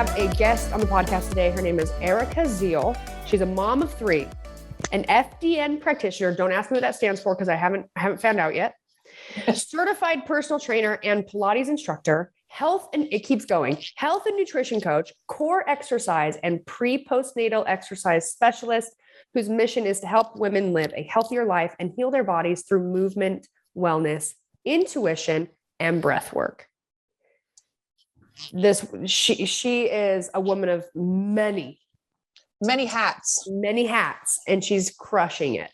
have a guest on the podcast today. Her name is Erica Zeal. She's a mom of 3, an FDN practitioner. Don't ask me what that stands for because I haven't found out yet. Certified personal trainer and Pilates instructor, it keeps going, health and nutrition coach, core exercise and pre-postnatal exercise specialist, whose mission is to help women live a healthier life and heal their bodies through movement, wellness, intuition, and breath work. She is a woman of many hats, and she's crushing it.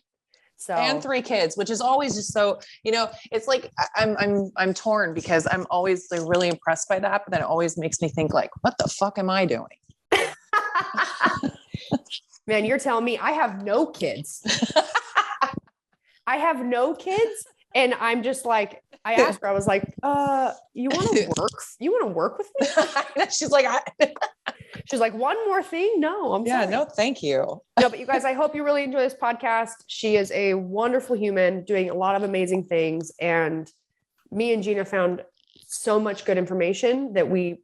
So, and 3 kids, which is always just so, it's like, I'm torn because I'm always like really impressed by that, but then it always makes me think like, what the fuck am I doing? Man, you're telling me I have no kids. I have no kids. And I'm just like, I asked her, I was like, you want to work with me? She's like, she's like, one more thing. No, I'm sorry. No, thank you. No, but you guys, I hope you really enjoy this podcast. She is a wonderful human doing a lot of amazing things. And me and Gina found so much good information that we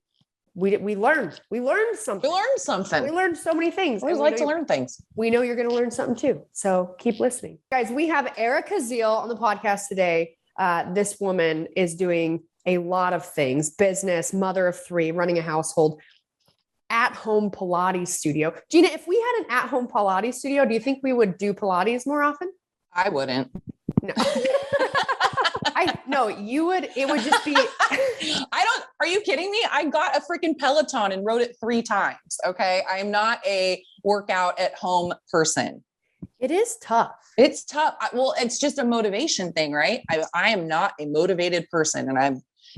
learned. We learned something. We learned so many things. I always like to learn things. We know you're going to learn something too. So keep listening. Guys, we have Erica Zeal on the podcast today. This woman is doing a lot of things: business, mother of 3, running a household, at-home Pilates studio. Gina, if we had an at-home Pilates studio, do you think we would do Pilates more often? I wouldn't. No. No, you would. It would just be. Are you kidding me? I got a freaking Peloton and rode it 3 times. Okay. I am not a workout at home person. It is tough. It's tough. It's just a motivation thing, right? I am not a motivated person, and I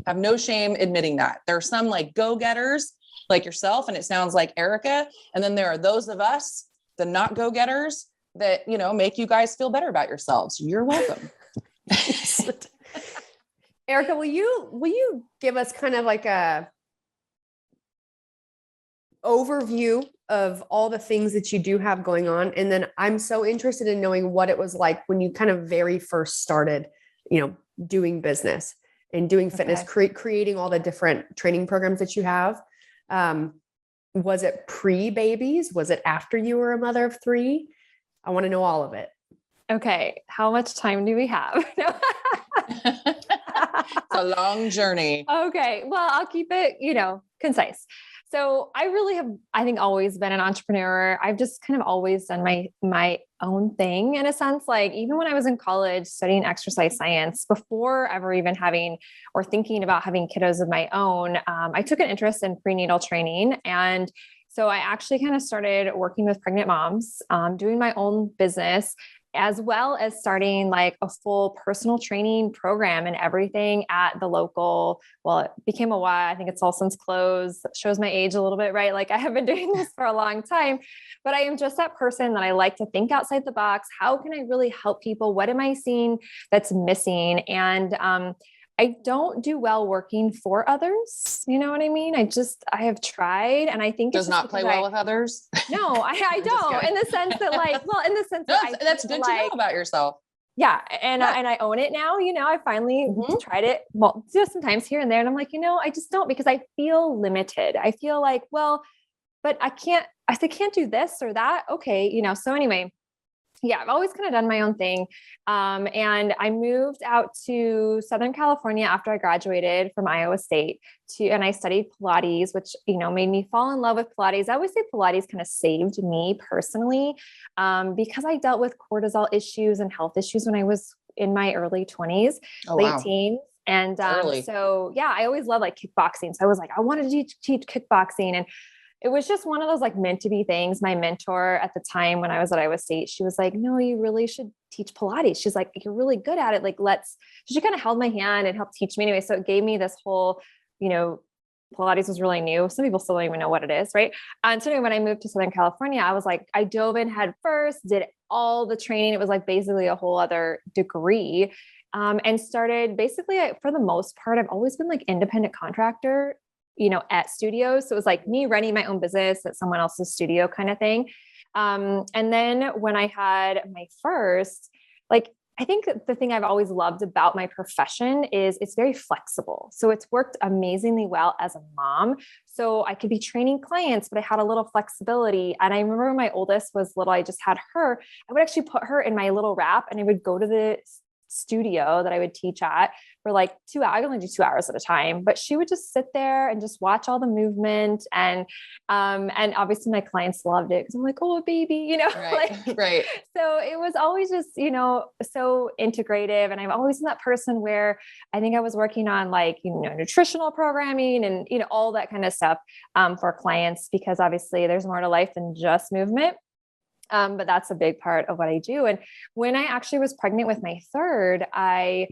have no shame admitting that. There are some like go-getters like yourself, and it sounds like Erica. And then there are those of us, the not go-getters, that, make you guys feel better about yourselves. You're welcome. Erica, will you give us kind of like a overview of all the things that you do have going on? And then I'm so interested in knowing what it was like when you kind of very first started, doing business and doing fitness, creating all the different training programs that you have. Was it pre-babies? Was it after you were a mother of 3? I want to know all of it. Okay. How much time do we have? It's a long journey. Okay. Well, I'll keep it, concise. So I really have, I think, always been an entrepreneur. I've just kind of always done my own thing in a sense. Like even when I was in college studying exercise science, before ever even having or thinking about having kiddos of my own, I took an interest in prenatal training. And so I actually kind of started working with pregnant moms, doing my own business, as well as starting like a full personal training program and everything at the local. Well, it became a while. I think it's all since closed. Shows my age a little bit, right? Like I have been doing this for a long time, but I am just that person that I like to think outside the box. How can I really help people? What am I seeing that's missing? And, I don't do well working for others. You know what I mean? I have tried, and I think does not play well with others. No, I don't, in the sense that that's good to know about yourself. Yeah. And I own it now, I finally tried it. Well, just sometimes here and there. And I'm like, I just don't, because I feel limited. I feel like, well, but I can't do this or that. Okay. So anyway, yeah, I've always kind of done my own thing. And I moved out to Southern California after I graduated from Iowa State and I studied Pilates, which, made me fall in love with Pilates. I always say Pilates kind of saved me personally, because I dealt with cortisol issues and health issues when I was in my early 20s, late teens. And, so yeah, I always loved like kickboxing. So I was like, I wanted to teach kickboxing, and it was just one of those like meant to be things. My mentor at the time when I was at Iowa State, she was like, no, you really should teach Pilates. She's like, you're really good at it. Like, she kind of held my hand and helped teach me anyway. So it gave me this whole, Pilates was really new. Some people still don't even know what it is. Right. And so anyway, when I moved to Southern California, I was like, I dove in head first, did all the training. It was like basically a whole other degree. And started basically, for the most part, I've always been like independent contractor, at studios. So it was like me running my own business at someone else's studio kind of thing. And then when I had my first, like I think the thing I've always loved about my profession is it's very flexible. So it's worked amazingly well as a mom. So I could be training clients, but I had a little flexibility. And I remember when my oldest was little, I just had her, I would actually put her in my little wrap and I would go to the studio that I would teach at for like 2 hours. I only do 2 hours at a time, but she would just sit there and just watch all the movement. And obviously my clients loved it because I'm like, oh, baby, you know, Right. like, Right. so it was always just, you know, so integrative. And I've always been that person where I think I was working on like, you know, nutritional programming and, you know, all that kind of stuff, for clients, because obviously there's more to life than just movement. But that's a big part of what I do. And when I actually was pregnant with my third, I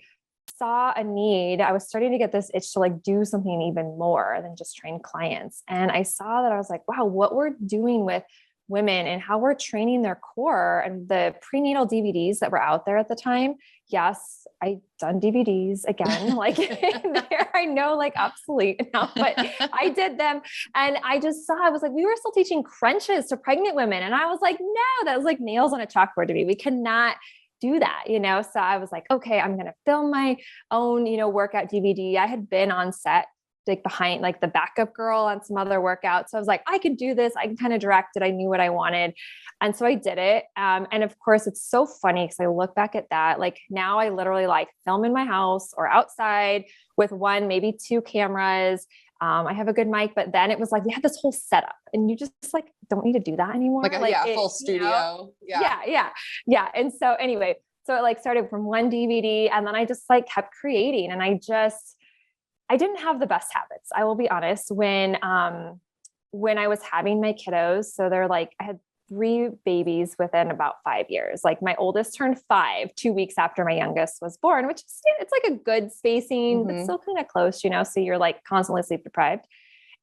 saw a need. I was starting to get this itch to like do something even more than just train clients. And I saw that I was like, wow, what we're doing with women and how we're training their core and the prenatal DVDs that were out there at the time. Yes, I done DVDs again, like there, I know like obsolete now, but I did them. And I just saw, I was like, we were still teaching crunches to pregnant women. And I was like, no, that was like nails on a chalkboard to me. We cannot do that, you know? So I was like, okay, I'm going to film my own, you know, workout DVD. I had been on set like behind like the backup girl on some other workouts. So I was like, I could do this. I can kind of direct it. I knew what I wanted. And so I did it. And of course it's so funny because I look back at that, like now I literally like film in my house or outside with one, maybe two cameras. I have a good mic, but then it was like, we had this whole setup and you just like, don't need to do that anymore. Like a full studio. You know? Yeah. And so anyway, so it like started from one DVD and then I just like kept creating and I didn't have the best habits. I will be honest. When I was having my kiddos, so they're like, I had 3 babies within about 5 years. Like my oldest turned 5 2 weeks after my youngest was born, which is, it's like a good spacing, but still kind of close, you know? So you're like constantly sleep deprived.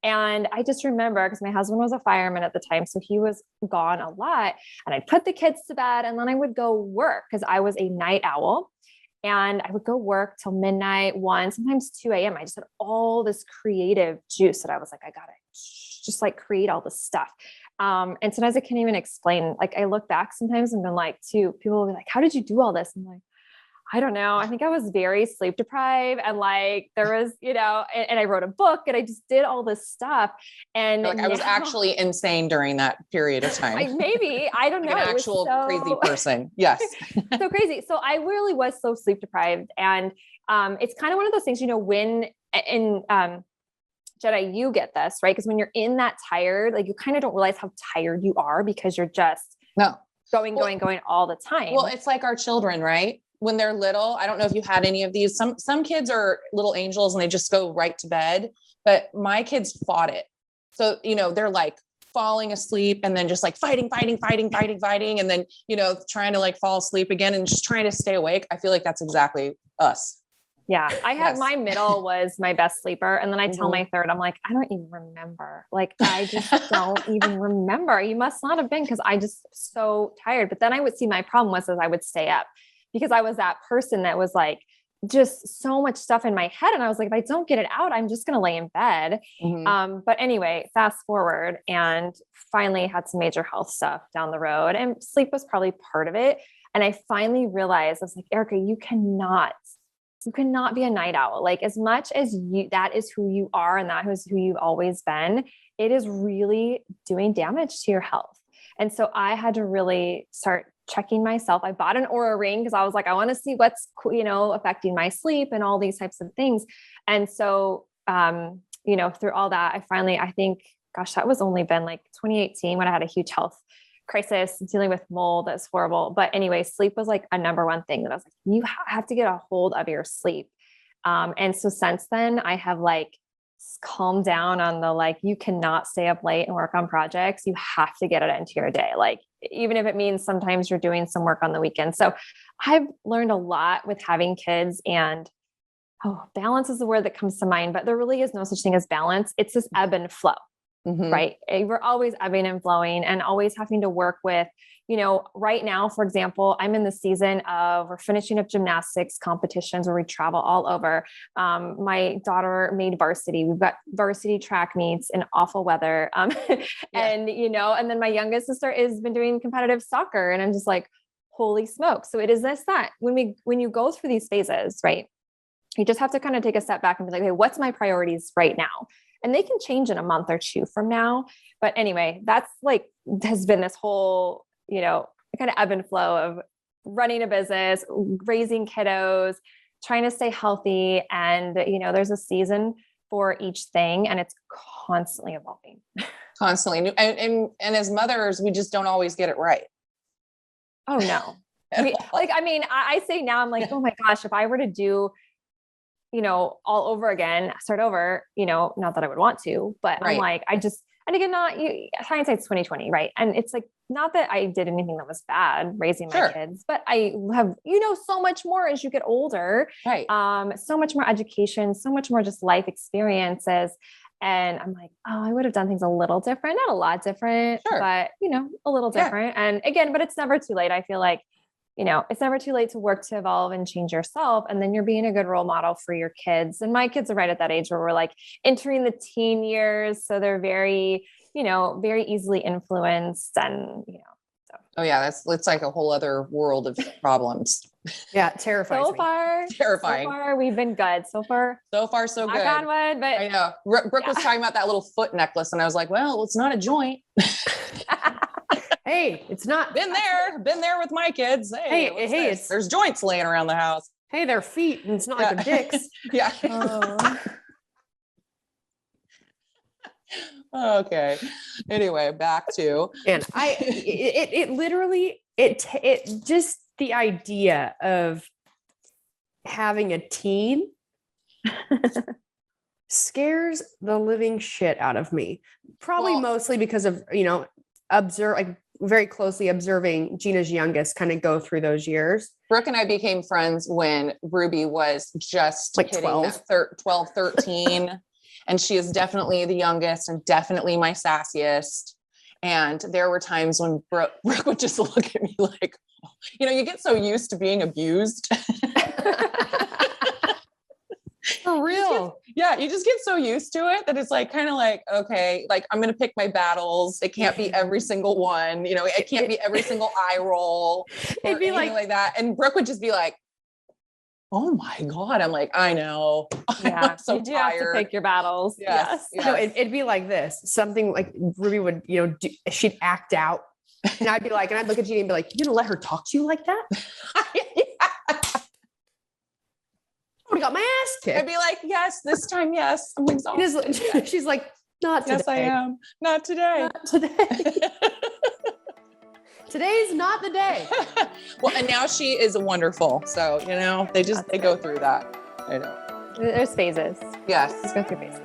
And I just remember because my husband was a fireman at the time. So he was gone a lot and I'd put the kids to bed and then I would go work because I was a night owl. And I would go work till midnight, 1, sometimes 2 a.m. I just had all this creative juice that I was like, I gotta just like create all this stuff. And sometimes I can't even explain. Like I look back sometimes and been like, people will be like, how did you do all this? I'm like, I don't know. I think I was very sleep deprived and like there was, you know, and I wrote a book and I just did all this stuff. And like I was actually insane during that period of time. Maybe, I don't know. Like an actual crazy person. Yes. So crazy. So I really was so sleep deprived. And it's kind of one of those things, you know, when in Jenna, you get this, right? Because when you're in that tired, like you kind of don't realize how tired you are because you're just going all the time. Well, it's like our children, right? When they're little, I don't know if you had any of these. Some kids are little angels and they just go right to bed, but my kids fought it. So, you know, they're like falling asleep and then just like fighting. And then, you know, trying to like fall asleep again and just trying to stay awake. I feel like that's exactly us. Yeah. I had my middle was my best sleeper. And then I tell my third, I'm like, I don't even remember. Like, I just don't even remember. You must not have been because I just so tired. But then I would see my problem was I would stay up because I was that person that was like, just so much stuff in my head. And I was like, if I don't get it out, I'm just going to lay in bed. But anyway, fast forward and finally had some major health stuff down the road and sleep was probably part of it. And I finally realized I was like, Erica, you cannot be a night owl. Like as much as that is who you are and that is who you've always been, it is really doing damage to your health. And so I had to really start checking myself. I bought an Oura ring because I was like, I want to see what's, you know, affecting my sleep and all these types of things. And so, you know, through all that, I think, gosh, that was only been like 2018 when I had a huge health crisis dealing with mold. That's horrible. But anyway, sleep was like a number one thing that I was like, you have to get a hold of your sleep. And so since then I have like calmed down on the, like, you cannot stay up late and work on projects. You have to get it into your day. Like, even if it means sometimes you're doing some work on the weekend. So I've learned a lot with having kids and balance is the word that comes to mind, but there really is no such thing as balance. It's this ebb and flow. Right. We're always ebbing and flowing and always having to work with, you know, right now, for example, I'm in the season of, we're finishing up gymnastics competitions where we travel all over. My daughter made varsity. We've got varsity track meets in awful weather. And, you know, and then my youngest sister has been doing competitive soccer and I'm just like, holy smoke. So it is that when you go through these phases, right, you just have to kind of take a step back and be like, okay, what's my priorities right now? And they can change in a month or two from now. But anyway, that's like, has been this whole, kind of ebb and flow of running a business, raising kiddos, trying to stay healthy. And, there's a season for each thing, and it's constantly evolving. Constantly. And as mothers, we just don't always get it right. Oh no. I say now, I'm like, oh my gosh, if I were to do, all over again, start over, not that I would want to, but Right. I'm like, and again, hindsight's 2020, right? And it's like, not that I did anything that was bad raising my kids, but I have, so much more as you get older, Right. So much more education, so much more just life experiences. And I'm like, oh, I would have done things a little different, not a lot different, but a little different. And again, but it's never too late. I feel like, it's never too late to work to evolve and change yourself. And then you're being a good role model for your kids. And my kids are right at that age where we're like entering the teen years. So they're very, very easily influenced and, so. Oh yeah. It's like a whole other world of problems. Yeah. Terrifying. Terrifying. So far, we've been good. So far, so good. Knock on wood, but I know. Brooke was talking about that little foot necklace, and I was like, well, it's not a joint. Hey, it's not. Been there with my kids. Hey, there's joints laying around the house. Hey, they're feet, and it's not like they're dicks. Yeah. Okay. Anyway, back to. And it literally, just the idea of having a teen scares the living shit out of me. Probably mostly because of, very closely observing Gina's youngest kind of go through those years. Brooke and I became friends when Ruby was just like hitting 12, 12, 13. And she is definitely the youngest and definitely my sassiest. And there were times when Brooke would just look at me like, you get so used to being abused. For real. You just get so used to it that it's like, kind of like, okay, like I'm going to pick my battles. It can't be every single one, it can't be every single eye roll or It'd be anything like that. And Brooke would just be like, oh my God. I'm like, I know. Yeah. I'm so you do tired. have to pick your battles. Yes. No, it'd be like this. Something like Ruby would, she'd act out. And I'd be like, and I'd look at Gina and be like, you gonna let her talk to you like that? I got my ass kicked. I'd be like, yes, this time, yes. I'm exhausted. She's like, not today. Yes, I am. Not today. Not today. Today's not the day. Well, and now she is wonderful. So, they go through that. I know. There's phases. Yes. Just go through phases.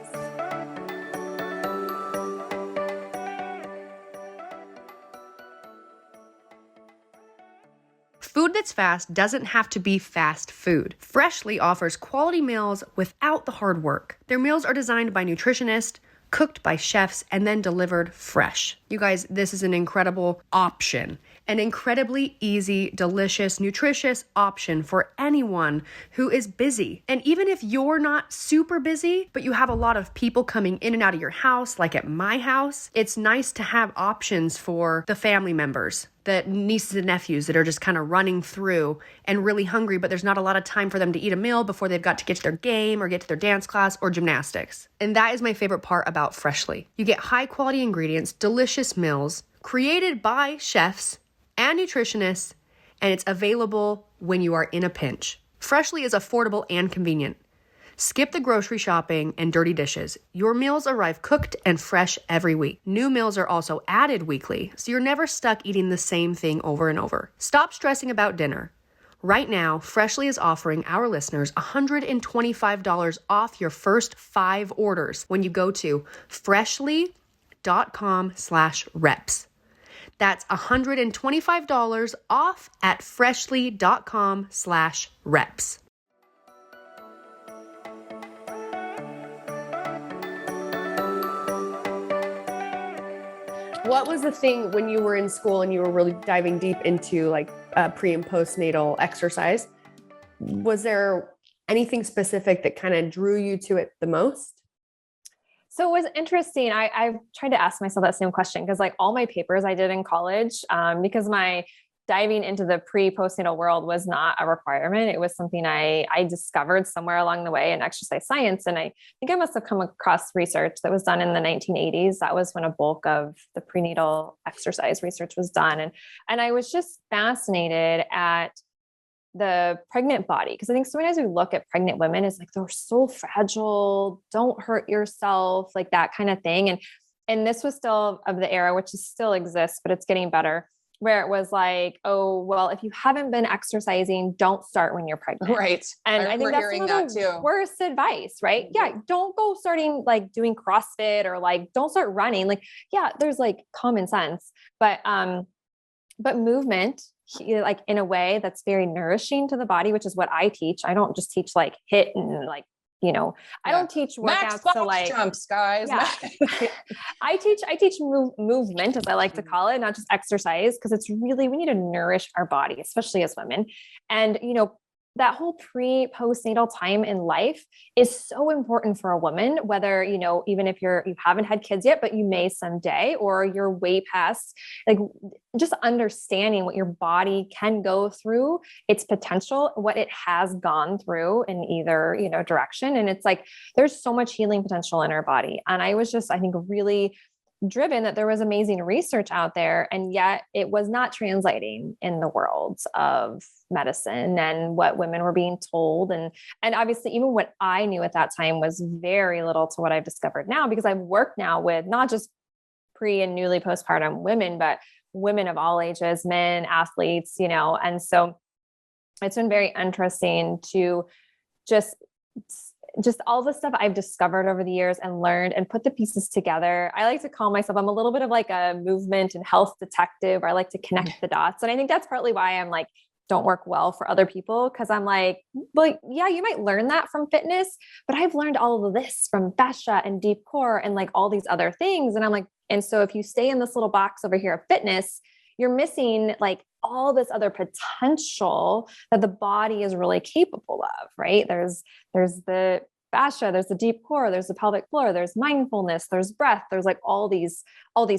Food that's fast doesn't have to be fast food. Freshly offers quality meals without the hard work. Their meals are designed by nutritionists, cooked by chefs, and then delivered fresh. You guys, this is an incredible option. An incredibly easy, delicious, nutritious option for anyone who is busy. And even if you're not super busy, but you have a lot of people coming in and out of your house, like at my house, it's nice to have options for the family members, the nieces and nephews that are just kind of running through and really hungry, but there's not a lot of time for them to eat a meal before they've got to get to their game or get to their dance class or gymnastics. And that is my favorite part about Freshly. You get high quality ingredients, delicious meals, created by chefs and nutritionists, and it's available when you are in a pinch. Freshly is affordable and convenient. Skip the grocery shopping and dirty dishes. Your meals arrive cooked and fresh every week. New meals are also added weekly, so you're never stuck eating the same thing over and over. Stop stressing about dinner. Right now, Freshly is offering our listeners $125 off your first 5 orders when you go to freshly.com/reps. That's $125 off at freshly.com/reps. What was the thing when you were in school and you were really diving deep into like pre and postnatal exercise? Was there anything specific that kind of drew you to it the most? So it was interesting. I tried to ask myself that same question because like all my papers I did in college, because my diving into the pre-postnatal world was not a requirement. It was something I discovered somewhere along the way in exercise science. And I think I must have come across research that was done in the 1980s. That was when a bulk of the prenatal exercise research was done. And I was just fascinated at the pregnant body. Because I think sometimes we look at pregnant women as like, they're so fragile, don't hurt yourself, like that kind of thing. And this was still of the era, which is still exists, but it's getting better, where it was like, oh, well, if you haven't been exercising, don't start when you're pregnant. Right. And I think that's one of the worst advice, right? Mm-hmm. Yeah. Don't go starting like doing CrossFit or like, don't start running. Like, yeah, there's like common sense, but movement, like in a way that's very nourishing to the body, which is what I teach. I don't just teach like HIIT and like, you know, I don't teach workouts to like jumps, guys. Yeah. I teach movement, as I like to call it, not just exercise, because it's really, we need to nourish our body, especially as women. And, you know, that whole postnatal time in life is so important for a woman, whether, you know, even if you haven't had kids yet, but you may someday, or you're way past, like just understanding what your body can go through, its potential, what it has gone through in either, you know, direction. And it's like, there's so much healing potential in our body. And I was just, I think, really driven that there was amazing research out there, and yet it was not translating in the world of medicine and what women were being told. And obviously even what I knew at that time was very little to what I've discovered now, because I've worked now with not just pre and newly postpartum women, but women of all ages, men, athletes, you know. And so it's been very interesting to just all the stuff I've discovered over the years and learned and put the pieces together. I like to call myself, I'm a little bit of like a movement and health detective, or I like to connect the dots. And I think that's partly why I'm like, don't work well for other people. Cause I'm like, well, yeah, you might learn that from fitness, but I've learned all of this from fascia and deep core and like all these other things. And I'm like, and so if you stay in this little box over here of fitness, you're missing like all this other potential that the body is really capable of, right? There's the fascia, there's the deep core, there's the pelvic floor, there's mindfulness, there's breath, there's like all these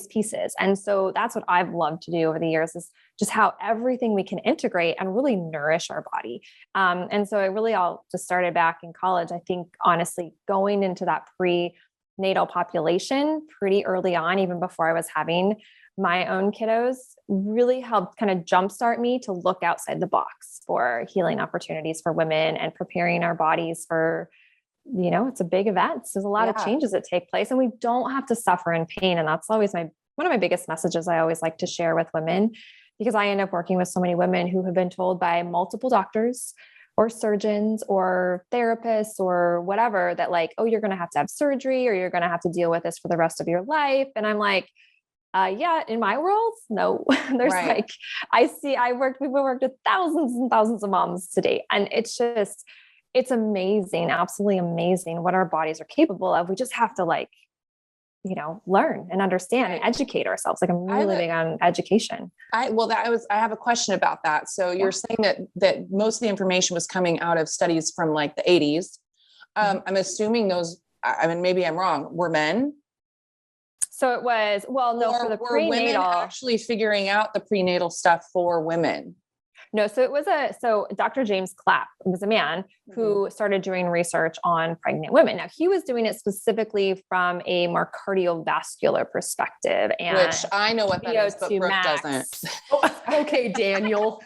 pieces. And so that's what I've loved to do over the years, is just how everything we can integrate and really nourish our body. And so it really all just started back in college. I think honestly, going into that prenatal population pretty early on, even before I was having my own kiddos, really helped kind of jumpstart me to look outside the box for healing opportunities for women and preparing our bodies for, you know, it's a big event. There's a lot of changes that take place, and we don't have to suffer in pain. And that's always one of my biggest messages I always like to share with women, because I end up working with so many women who have been told by multiple doctors or surgeons or therapists or whatever that like, oh, you're going to have surgery, or you're going to have to deal with this for the rest of your life. And I'm like, yeah, in my world, no, there's like, we've worked with thousands and thousands of moms to date. And it's amazing, absolutely amazing what our bodies are capable of. We just have to like, you know, learn and understand and educate ourselves. Like I'm really big on education. I have a question about that. So you're saying that most of the information was coming out of studies from like the 80s. I'm assuming those, I mean, maybe I'm wrong, were men? So it was, well, no, for the prenatal, women actually figuring out the prenatal stuff for women. No. So it was so Dr. James Clapp was a man who started doing research on pregnant women. Now he was doing it specifically from a more cardiovascular perspective, and which I know what that is, but Brooke doesn't. Oh, okay, Daniel.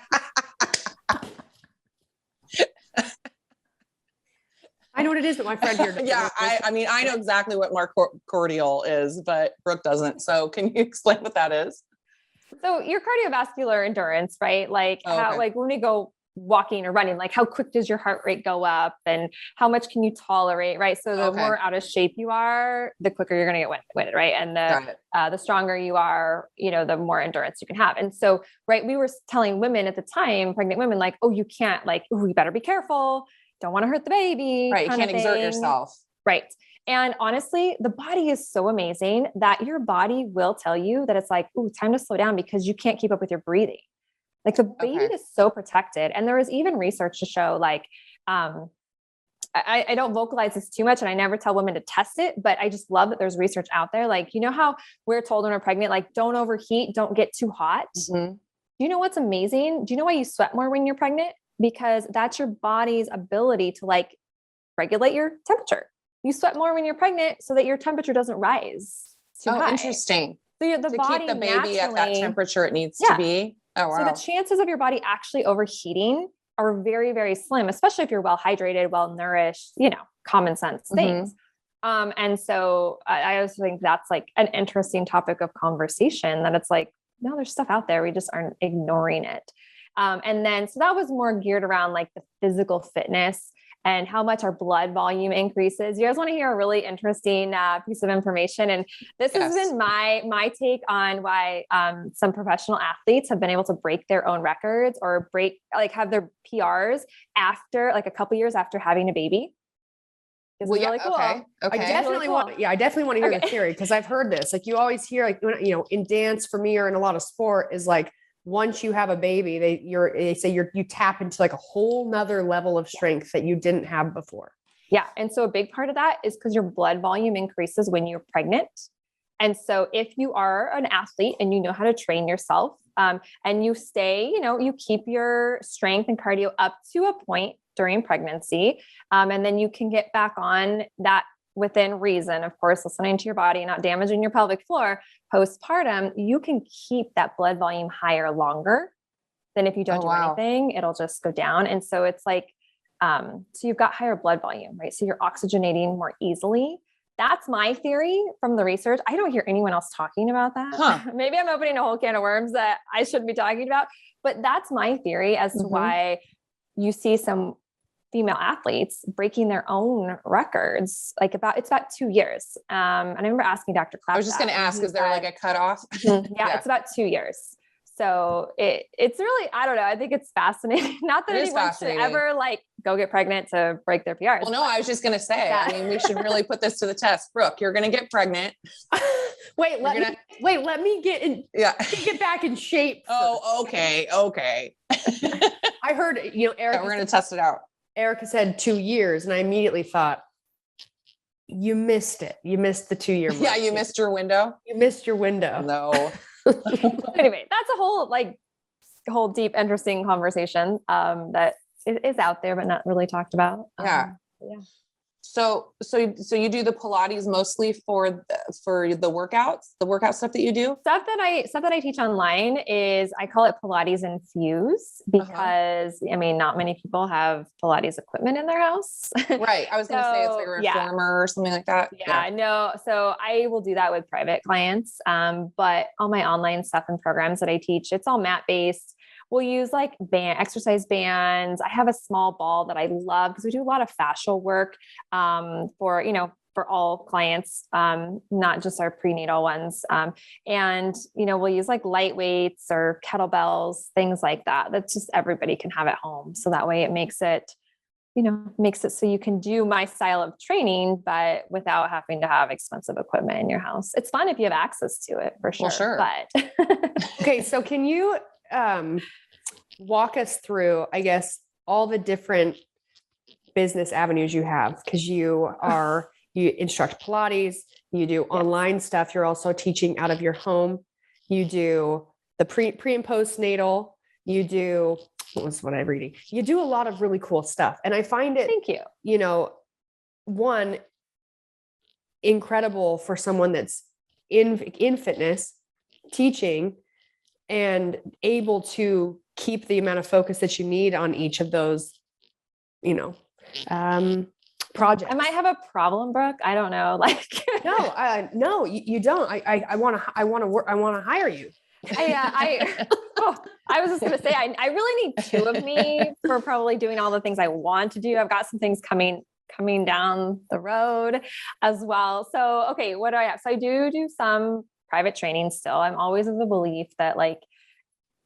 I know what it is, but my friend here doesn't. Yeah, I mean, I know exactly what myocardial is, but Brooke doesn't. So can you explain what that is? So your cardiovascular endurance, right? Like like when we go walking or running, like how quick does your heart rate go up and how much can you tolerate, right? So the more out of shape you are, the quicker you're going to get winded, right? And the stronger you are, you know, the more endurance you can have. And so, right, we were telling women at the time, pregnant women, like, oh, you can't, like, oh, you better be careful. Don't want to hurt the baby. Right. You can't exert yourself. Right. And honestly, the body is so amazing that your body will tell you that it's like, ooh, time to slow down because you can't keep up with your breathing. Like the baby is so protected. And there was even research to show like, I don't vocalize this too much and I never tell women to test it, but I just love that there's research out there. Like, you know how we're told when we're pregnant, like don't overheat, don't get too hot. Mm-hmm. Do you know what's amazing? Do you know why you sweat more when you're pregnant? Because that's your body's ability to like regulate your temperature. You sweat more when you're pregnant so that your temperature doesn't rise too high. Interesting. So the To body keep the baby at that temperature it needs to be. Oh, wow. So the chances of your body actually overheating are very, very slim, especially if you're well hydrated, well nourished, common sense things. And so I also think that's like an interesting topic of conversation, that it's like, no, there's stuff out there. We just aren't ignoring it. And then, so that was more geared around like the physical fitness and how much our blood volume increases. You guys want to hear a really interesting piece of information? And this has been my take on why some professional athletes have been able to break their own records or have their PRs after like a couple years after having a baby. This is really cool. Okay. I definitely want to hear the theory, because I've heard this. Like, you always hear, like, in dance for me or in a lot of sport, is like, once you have a baby, they say you tap into like a whole nother level of strength that you didn't have before. Yeah. And so a big part of that is because your blood volume increases when you're pregnant. And so if you are an athlete and you know how to train yourself, and you stay, you keep your strength and cardio up to a point during pregnancy, and then you can get back on that within reason, of course, listening to your body, not damaging your pelvic floor postpartum, you can keep that blood volume higher longer than if you don't do anything, it'll just go down. And so it's like, so you've got higher blood volume, right? So you're oxygenating more easily. That's my theory from the research. I don't hear anyone else talking about that. Maybe I'm opening a whole can of worms that I shouldn't be talking about, but that's my theory as to why you see some female athletes breaking their own records. It's about 2 years. And I remember asking Dr. Clapp. I was just going to ask, is there like a cutoff? It's about 2 years. So it's really, I don't know. I think it's fascinating. Not that anyone should ever go get pregnant to break their PRs. Well, no, I was just going to say, I mean, we should really put this to the test. Brooke, you're going to get pregnant. Let me get back in shape. Oh, okay. I heard, Erica, we're going to test it out. Erica said 2 years, and I immediately thought, you missed it. You missed the 2 year mark. Yeah, you missed your window. You missed your window. No. Anyway, that's a whole deep, interesting conversation that is out there, but not really talked about. Yeah. So you do the Pilates mostly for the workouts, the workout stuff that you do? Stuff that I teach online is, I call it Pilates Infuse, because I mean, not many people have Pilates equipment in their house. Right. I was going to say it's like a reformer or something like that. No. So I will do that with private clients. But all my online stuff and programs that I teach, it's all mat based. We'll use exercise bands. I have a small ball that I love because we do a lot of fascial work for all clients, not just our prenatal ones. And we'll use like light weights or kettlebells, things like that. That's just everybody can have at home. So that way it makes it so you can do my style of training, but without having to have expensive equipment in your house. It's fun if you have access to it, for sure. Well, sure. But okay. So can you, walk us through, I guess, all the different business avenues you have? Because you instruct Pilates, you do online stuff. You're also teaching out of your home. You do the pre and postnatal. You do, what I'm reading. You do a lot of really cool stuff. And I find it, thank you. One, incredible for someone that's in fitness, teaching, and able to keep the amount of focus that you need on each of those, projects. I might have a problem, Brooke. I don't know. No, you don't. I want to hire you. I was just going to say, I really need two of me for probably doing all the things I want to do. I've got some things coming down the road as well. So, okay, what do I have? So I do some private training still. I'm always of the belief that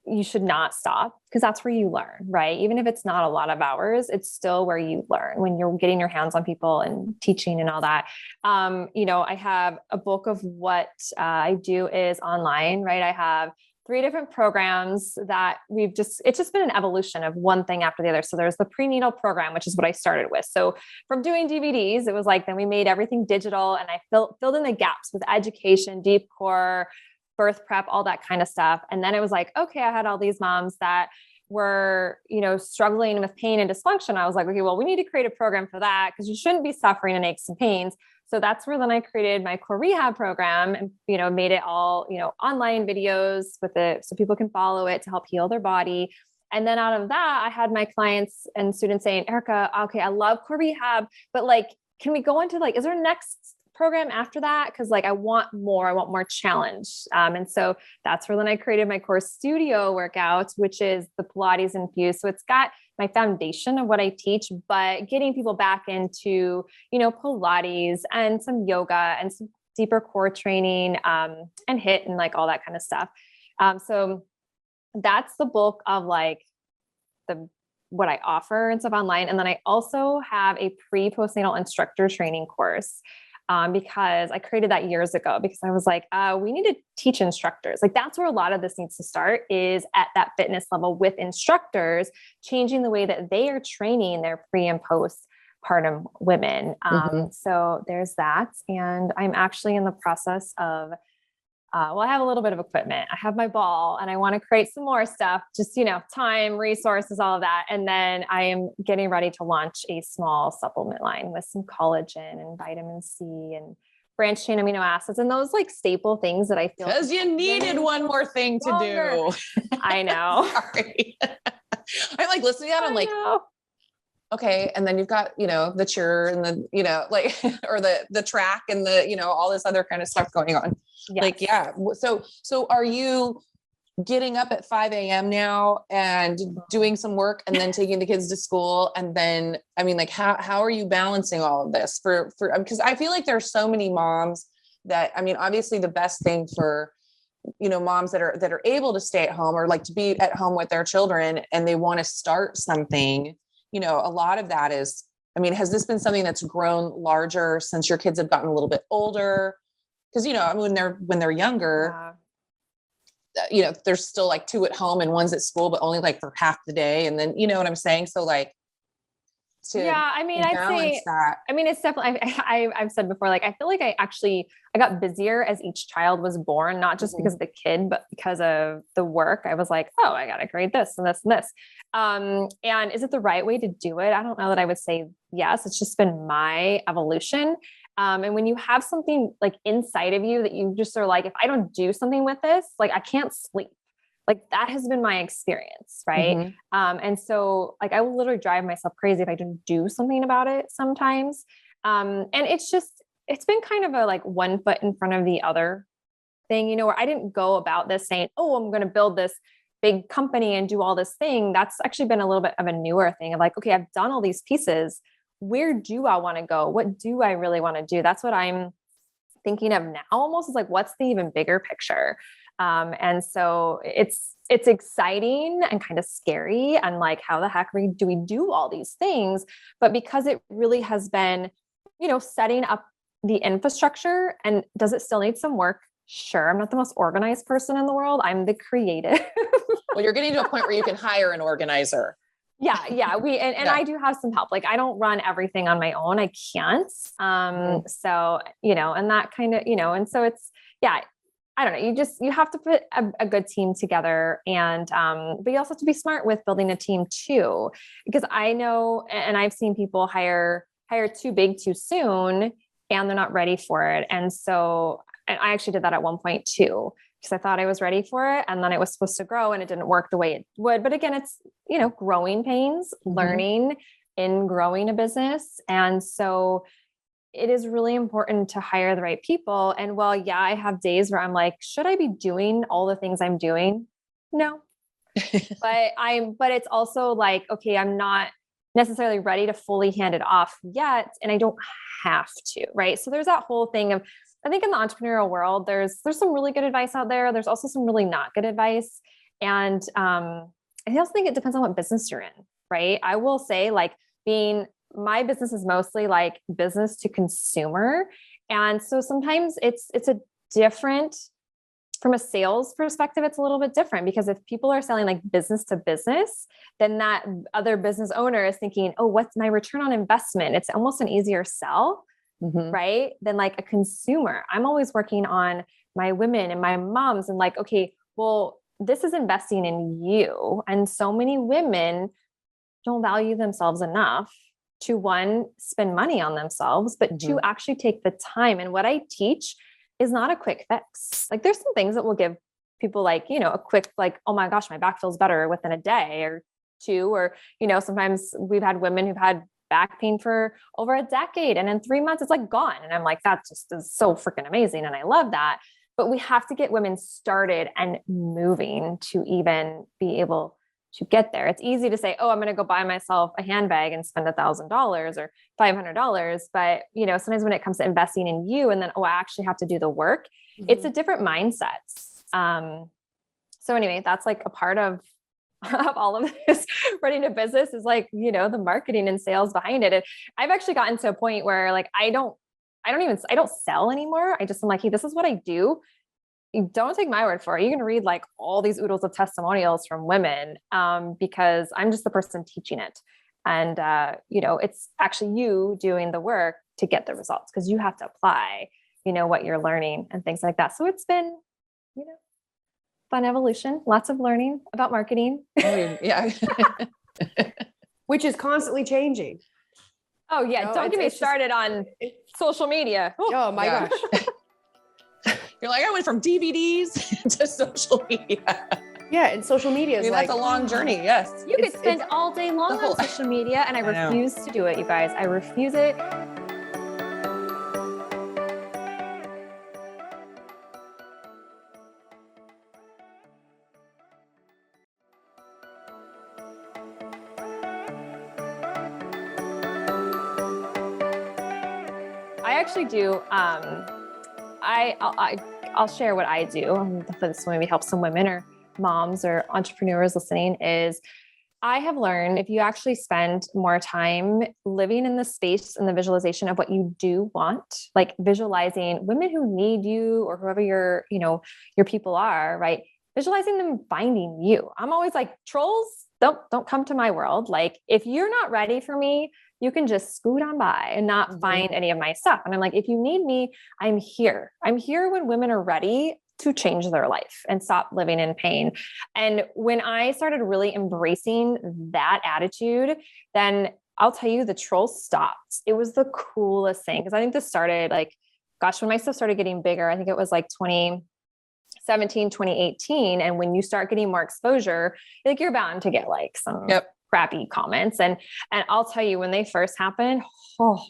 you should not stop, because that's where you learn, right? Even if it's not a lot of hours, it's still where you learn when you're getting your hands on people and teaching and all that. I have a bulk of what I do is online, right? I have 3 different programs that it's just been an evolution of one thing after the other. So there's the prenatal program, which is what I started with. So from doing DVDs, it was then we made everything digital, and I filled in the gaps with education, deep core, birth prep, all that kind of stuff. And then it was like, okay, I had all these moms that were, struggling with pain and dysfunction. I was like, okay, well, we need to create a program for that because you shouldn't be suffering in aches and pains. So that's where then I created my core rehab program and, made it all, online videos with it so people can follow it to help heal their body. And then out of that, I had my clients and students saying, Erica, okay, I love core rehab, but like, can we go into is there a next program after that? Cause I want more challenge. And so that's where then I created my core studio workouts, which is the Pilates infused. So it's got my foundation of what I teach, but getting people back into, Pilates and some yoga and some deeper core training, and HIIT and all that kind of stuff. So that's the bulk of what I offer and stuff online. And then I also have a postnatal instructor training course. Because I created that years ago because I was like, we need to teach instructors. That's where a lot of this needs to start is at that fitness level with instructors, changing the way that they are training their pre and postpartum women. So there's that. And I'm actually in the process of, I have a little bit of equipment. I have my ball and I want to create some more stuff, just, time, resources, all of that. And then I am getting ready to launch a small supplement line with some collagen and vitamin C and branched chain amino acids and those staple things that I feel. Because you needed one more thing to do. I know. Sorry. I'm listening to that. I'm okay. And then you've got, the cheer and the, or the track and the, all this other kind of stuff going on. Yes. So are you getting up at 5 a.m. now and doing some work and then taking the kids to school? And then, how are you balancing all of this because I feel like there's so many moms that, obviously the best thing for, moms that are able to stay at home or to be at home with their children and they want to start something, a lot of that is, has this been something that's grown larger since your kids have gotten a little bit older? Because, when they're younger, there's still 2 at home and 1's at school, but only for half the day. And then, you know what I'm saying? So I'd say, that. It's definitely, I've said before, I feel like I got busier as each child was born, not just because of the kid, but because of the work. I was like, oh, I got to create this and this and this. And is it the right way to do it? I don't know that I would say yes. It's just been my evolution. And when you have something inside of you that you just are if I don't do something with this, I can't sleep. That has been my experience. Right. And so I will literally drive myself crazy if I don't do something about it sometimes. And it's been kind of a one foot in front of the other thing, where I didn't go about this saying, oh, I'm going to build this big company and do all this thing. That's actually been a little bit of a newer thing of okay, I've done all these pieces. Where do I want to go? What do I really want to do? That's what I'm thinking of now almost is what's the even bigger picture? And so it's exciting and kind of scary and how the heck do we do all these things? But because it really has been, setting up the infrastructure and does it still need some work? Sure. I'm not the most organized person in the world. I'm the creative. Well, you're getting to a point where you can hire an organizer. Yeah. I do have some help. I don't run everything on my own. I can't. So, and that kind of, and so it's, I don't know. You have to put a good team together and, but you also have to be smart with building a team too, because I know, and I've seen people hire too big too soon and they're not ready for it. And so, and I actually did that at one point too, because I thought I was ready for it. And then it was supposed to grow and it didn't work the way it would. But again, it's, growing pains, learning in growing a business. And so it is really important to hire the right people. And I have days where I'm should I be doing all the things I'm doing? No, but it's also okay, I'm not necessarily ready to fully hand it off yet. And I don't have to, right? So there's that whole thing of, I think in the entrepreneurial world, there's some really good advice out there. There's also some really not good advice. And I also think it depends on what business you're in, right? I will say my business is mostly business to consumer. And so sometimes it's a different, from a sales perspective, it's a little bit different because if people are selling business to business, then that other business owner is thinking, oh, what's my return on investment? It's almost an easier sell, right? Than a consumer. I'm always working on my women and my moms and like, okay, well, this is investing in you. And so many women don't value themselves enough to one, spend money on themselves, but to actually take the time. And what I teach is not a quick fix. Like there's some things that will give people like, you know, a quick, like, oh my gosh, my back feels better within a day or two, or, you know, sometimes we've had women who've had back pain for over a decade and in 3 months it's like gone. And I'm like, that just is so freaking amazing. And I love that. But we have to get women started and moving to even be able to get there. It's easy to say, oh, I'm going to go buy myself a handbag and spend $1,000 or $500. But, you know, sometimes when it comes to investing in you and then, oh, I actually have to do the work, it's a different mindset. So anyway, that's like a part of all of this running a business is like, you know, the marketing and sales behind it. And I've actually gotten to a point where like, I don't sell anymore. I'm like, hey, this is what I do. You don't take my word for it. You can read like all these oodles of testimonials from women because I'm just the person teaching it. And, you know, it's actually you doing the work to get the results because you have to apply, you know, what you're learning and things like that. So it's been, you know, fun evolution, lots of learning about marketing. Yeah. Which is constantly changing. Oh yeah. No, Don't get me started on social media. Oh my gosh. You're like, I went from DVDs to social media. Yeah. And social media is That's a long journey. Yes. You could spend all day long on social media and I refuse to do it, you guys. I refuse it. I actually do. I'll share what I do. This maybe help some women or moms or entrepreneurs listening is I have learned if you actually spend more time living in the space and the visualization of what you do want, like visualizing women who need you or whoever your people are, right? Visualizing them finding you. I'm always like, trolls, don't come to my world. Like if you're not ready for me, you can just scoot on by and not find any of my stuff. And I'm like, if you need me, I'm here. I'm here when women are ready to change their life and stop living in pain. And when I started really embracing that attitude, then I'll tell you, the trolls stopped. It was the coolest thing. Cause I think this started like, gosh, when my stuff started getting bigger, I think it was like 2017, 2018. And when you start getting more exposure, like you're bound to get like some crappy comments. And I'll tell you, when they first happened,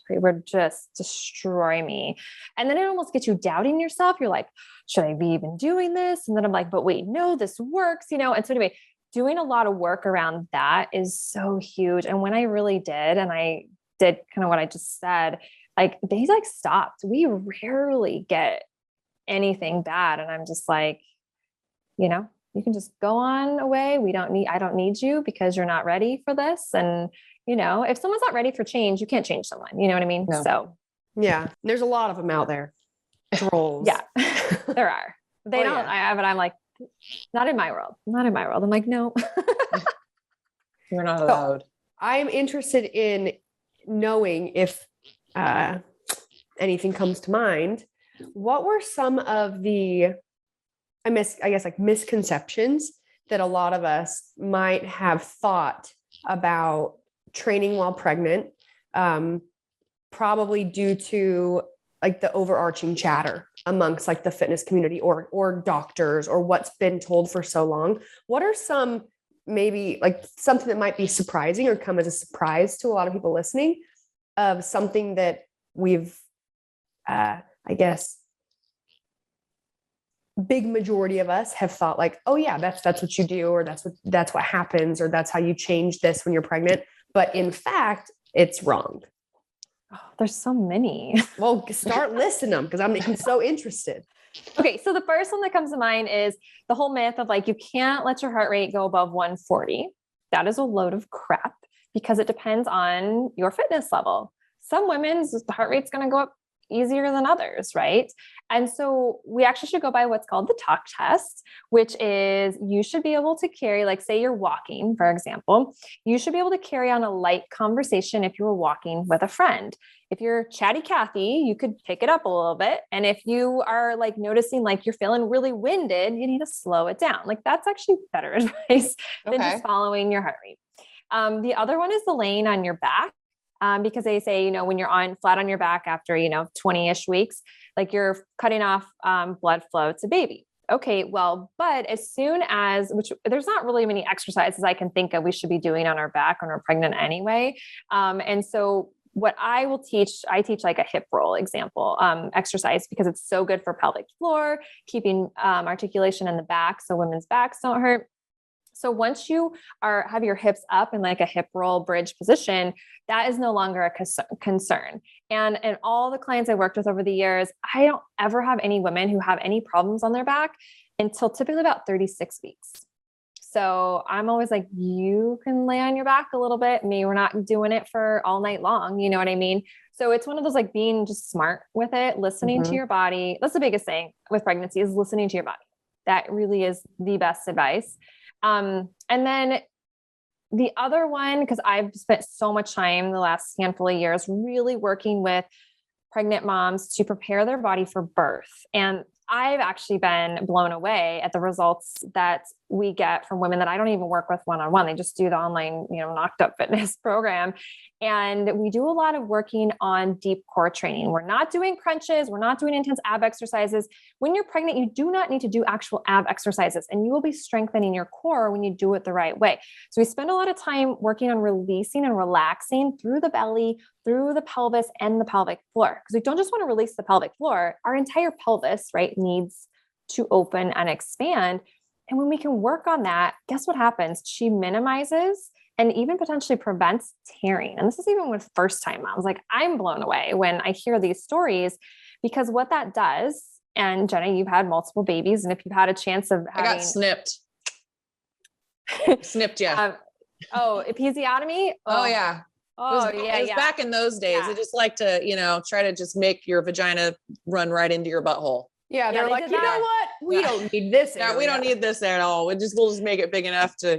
they would just destroy me. And then it almost gets you doubting yourself. You're like, should I be even doing this? And then I'm like, but wait, no, this works, you know? And so anyway, doing a lot of work around that is so huge. And when I really did, and I did kind of what I just said, like they like stopped. We rarely get anything bad. And I'm just like, you know, you can just go on away. I don't need you because you're not ready for this. And, you know, if someone's not ready for change, you can't change someone, you know what I mean? No. So yeah, there's a lot of them out there. Trolls. Yeah, there are. They don't, but I'm like, not in my world, not in my world. I'm like, no, you're not allowed. So, I'm interested in knowing if anything comes to mind. What were some of the misconceptions that a lot of us might have thought about training while pregnant, probably due to like the overarching chatter amongst like the fitness community or doctors or what's been told for so long? What are some, maybe like something that might be surprising or come as a surprise to a lot of people listening of something that we've, big majority of us have thought like, oh yeah, that's what you do, or that's what happens, or that's how you change this when you're pregnant. But in fact, it's wrong. Oh, there's so many. Well, start listing them because I'm so interested. Okay. So the first one that comes to mind is the whole myth of like, you can't let your heart rate go above 140. That is a load of crap because it depends on your fitness level. Some women's the heart rate's going to go up easier than others, right? And so we actually should go by what's called the talk test, which is you should be able to carry, like, say you're walking, for example, you should be able to carry on a light conversation if you were walking with a friend. If you're chatty Cathy, you could pick it up a little bit. And if you are like noticing like you're feeling really winded, you need to slow it down. Like that's actually better advice than just following your heart rate. The other one is the laying on your back. Because they say, you know, when you're on flat on your back after, 20-ish weeks, like you're cutting off blood flow to baby. Okay, well, but as soon as, which there's not really many exercises I can think of we should be doing on our back when we're pregnant anyway. And so what I teach like a hip roll example exercise because it's so good for pelvic floor, keeping articulation in the back so women's backs don't hurt. So once you have your hips up in like a hip roll bridge position, that is no longer a concern. And all the clients I worked with over the years, I don't ever have any women who have any problems on their back until typically about 36 weeks. So I'm always like, you can lay on your back a little bit. Maybe we're not doing it for all night long. You know what I mean? So it's one of those like being just smart with it, listening to your body. That's the biggest thing with pregnancy is listening to your body. That really is the best advice. And then the other one, because I've spent so much time the last handful of years really working with pregnant moms to prepare their body for birth. And I've actually been blown away at the results that we get from women that I don't even work with one-on-one. They just do the online, Knocked Up Fitness program. And we do a lot of working on deep core training. We're not doing crunches. We're not doing intense ab exercises. When you're pregnant, you do not need to do actual ab exercises, and you will be strengthening your core when you do it the right way. So we spend a lot of time working on releasing and relaxing through the belly, through the pelvis and the pelvic floor. Because we don't just want to release the pelvic floor. Our entire pelvis, right, needs to open and expand. And when we can work on that, guess what happens? She minimizes and even potentially prevents tearing. And this is even with first-time moms. Like I'm blown away when I hear these stories because what that does, and Jenna, you've had multiple babies. And if you've had a chance of having— I got snipped. Snipped, yeah. Episiotomy? Oh yeah. It was back in those days. Yeah. They just like to, try to just make your vagina run right into your butthole. Yeah, they're they like, did you know that. what? We don't need this. Yeah, we don't need this at all. We'll just make it big enough to,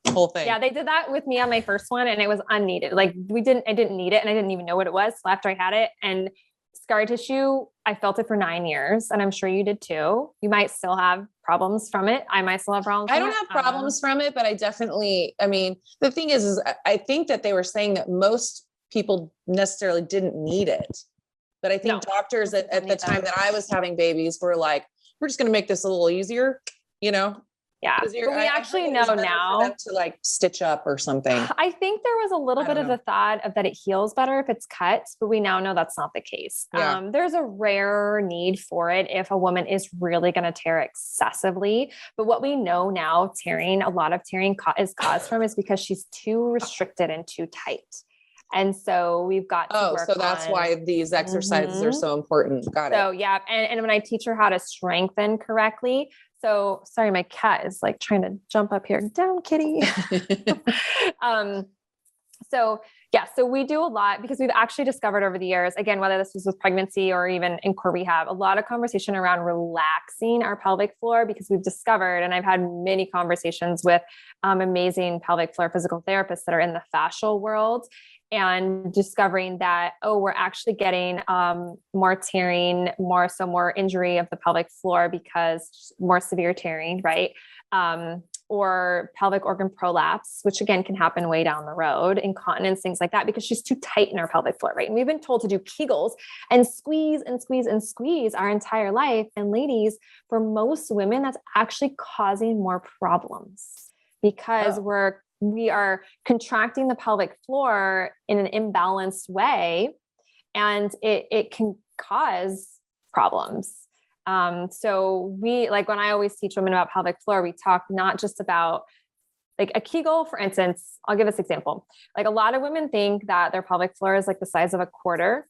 whole thing. Yeah, they did that with me on my first one and it was unneeded. Like I didn't need it and I didn't even know what it was till after I had it. And scar tissue, I felt it for 9 years and I'm sure you did too. You might still have problems from it. I might still have problems. I don't have problems from it, but I definitely, the thing is I think that they were saying that most people necessarily didn't need it. But I think doctors at the time that I was having babies were like, we're just going to make this a little easier, Yeah. But we actually know now for them to like stitch up or something. I think there was a little bit of the thought of that it heals better if it's cut, but we now know that's not the case. Yeah. There's a rare need for it if a woman is really going to tear excessively. But what we know now, a lot of tearing is caused from is because she's too restricted and too tight. And so we've got to work so that's why these exercises are so important. Got it. So yeah. And when I teach her how to strengthen correctly, so sorry, my cat is like trying to jump up here. Down, kitty. So we do a lot because we've actually discovered over the years, again, whether this was with pregnancy or even in core rehab, a lot of conversation around relaxing our pelvic floor because we've discovered, and I've had many conversations with amazing pelvic floor physical therapists that are in the fascial world and discovering that, we're actually getting more tearing, more injury of the pelvic floor because more severe tearing, right? Or pelvic organ prolapse, which again can happen way down the road, incontinence, things like that, because she's too tight in our pelvic floor, right? And we've been told to do Kegels and squeeze and squeeze and squeeze our entire life. And ladies, for most women, that's actually causing more problems because we are contracting the pelvic floor in an imbalanced way, and it can cause problems. So when I always teach women about pelvic floor, we talk not just about like a Kegel, for instance. I'll give this example. Like a lot of women think that their pelvic floor is like the size of a quarter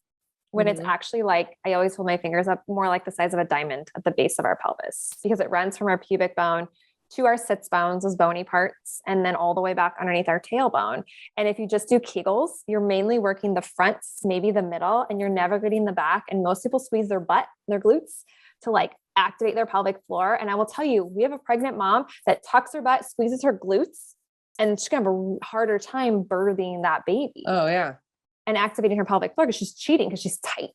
when it's actually like, I always hold my fingers up more like the size of a diamond at the base of our pelvis because it runs from our pubic bone to our sits bones, those bony parts, and then all the way back underneath our tailbone. And if you just do Kegels, you're mainly working the fronts, maybe the middle, and you're never getting the back. And most people squeeze their butt, their glutes to like activate their pelvic floor. And I will tell you, we have a pregnant mom that tucks her butt, squeezes her glutes, and she's gonna have a harder time birthing that baby. Oh yeah. And activating her pelvic floor because she's cheating because she's tight.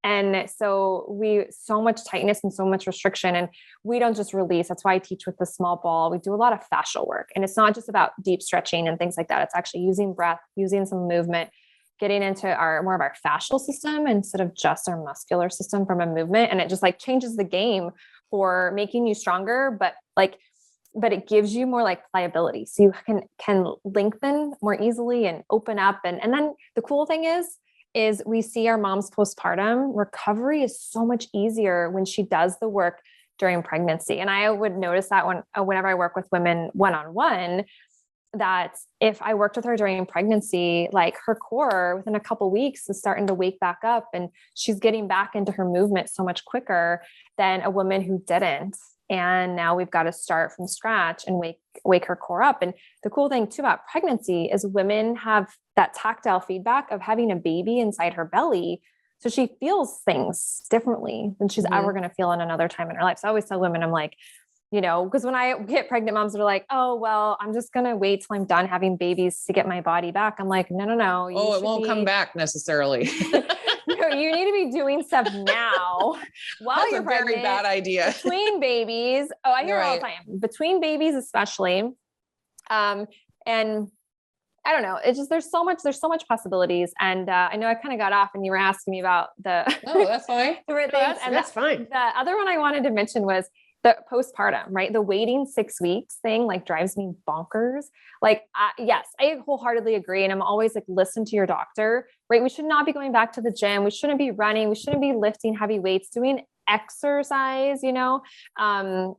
And so so much tightness and so much restriction, and we don't just release. That's why I teach with the small ball. We do a lot of fascial work, and it's not just about deep stretching and things like that. It's actually using breath, using some movement, getting into more of our fascial system instead of just our muscular system from a movement. And it just like changes the game for making you stronger, but it gives you more like pliability. So you can lengthen more easily and open up. And then the cool thing is we see our moms postpartum recovery is so much easier when she does the work during pregnancy. And I would notice that whenever I work with women one-on-one, that if I worked with her during pregnancy, like her core within a couple of weeks is starting to wake back up and she's getting back into her movement so much quicker than a woman who didn't. And now we've got to start from scratch and wake her core up. And the cool thing too about pregnancy is women have that tactile feedback of having a baby inside her belly. So she feels things differently than she's ever going to feel in another time in her life. So I always tell women, I'm like, because when I get pregnant moms that are like, oh, well, I'm just going to wait till I'm done having babies to get my body back. I'm like, no. Oh, it won't come back necessarily. No, you need to be doing stuff now while That's you're pregnant. Very bad idea. Between babies. Oh, I hear it all the time. Between babies, especially. And I don't know. It's just, there's so much possibilities. And I know I kind of got off and you were asking me about the, oh, that's fine. That's fine. The other one I wanted to mention was the postpartum, right? The waiting 6 weeks thing, like drives me bonkers. Like, yes, I wholeheartely agree. And I'm always like, listen to your doctor, right? We should not be going back to the gym. We shouldn't be running. We shouldn't be lifting heavy weights, doing exercise, till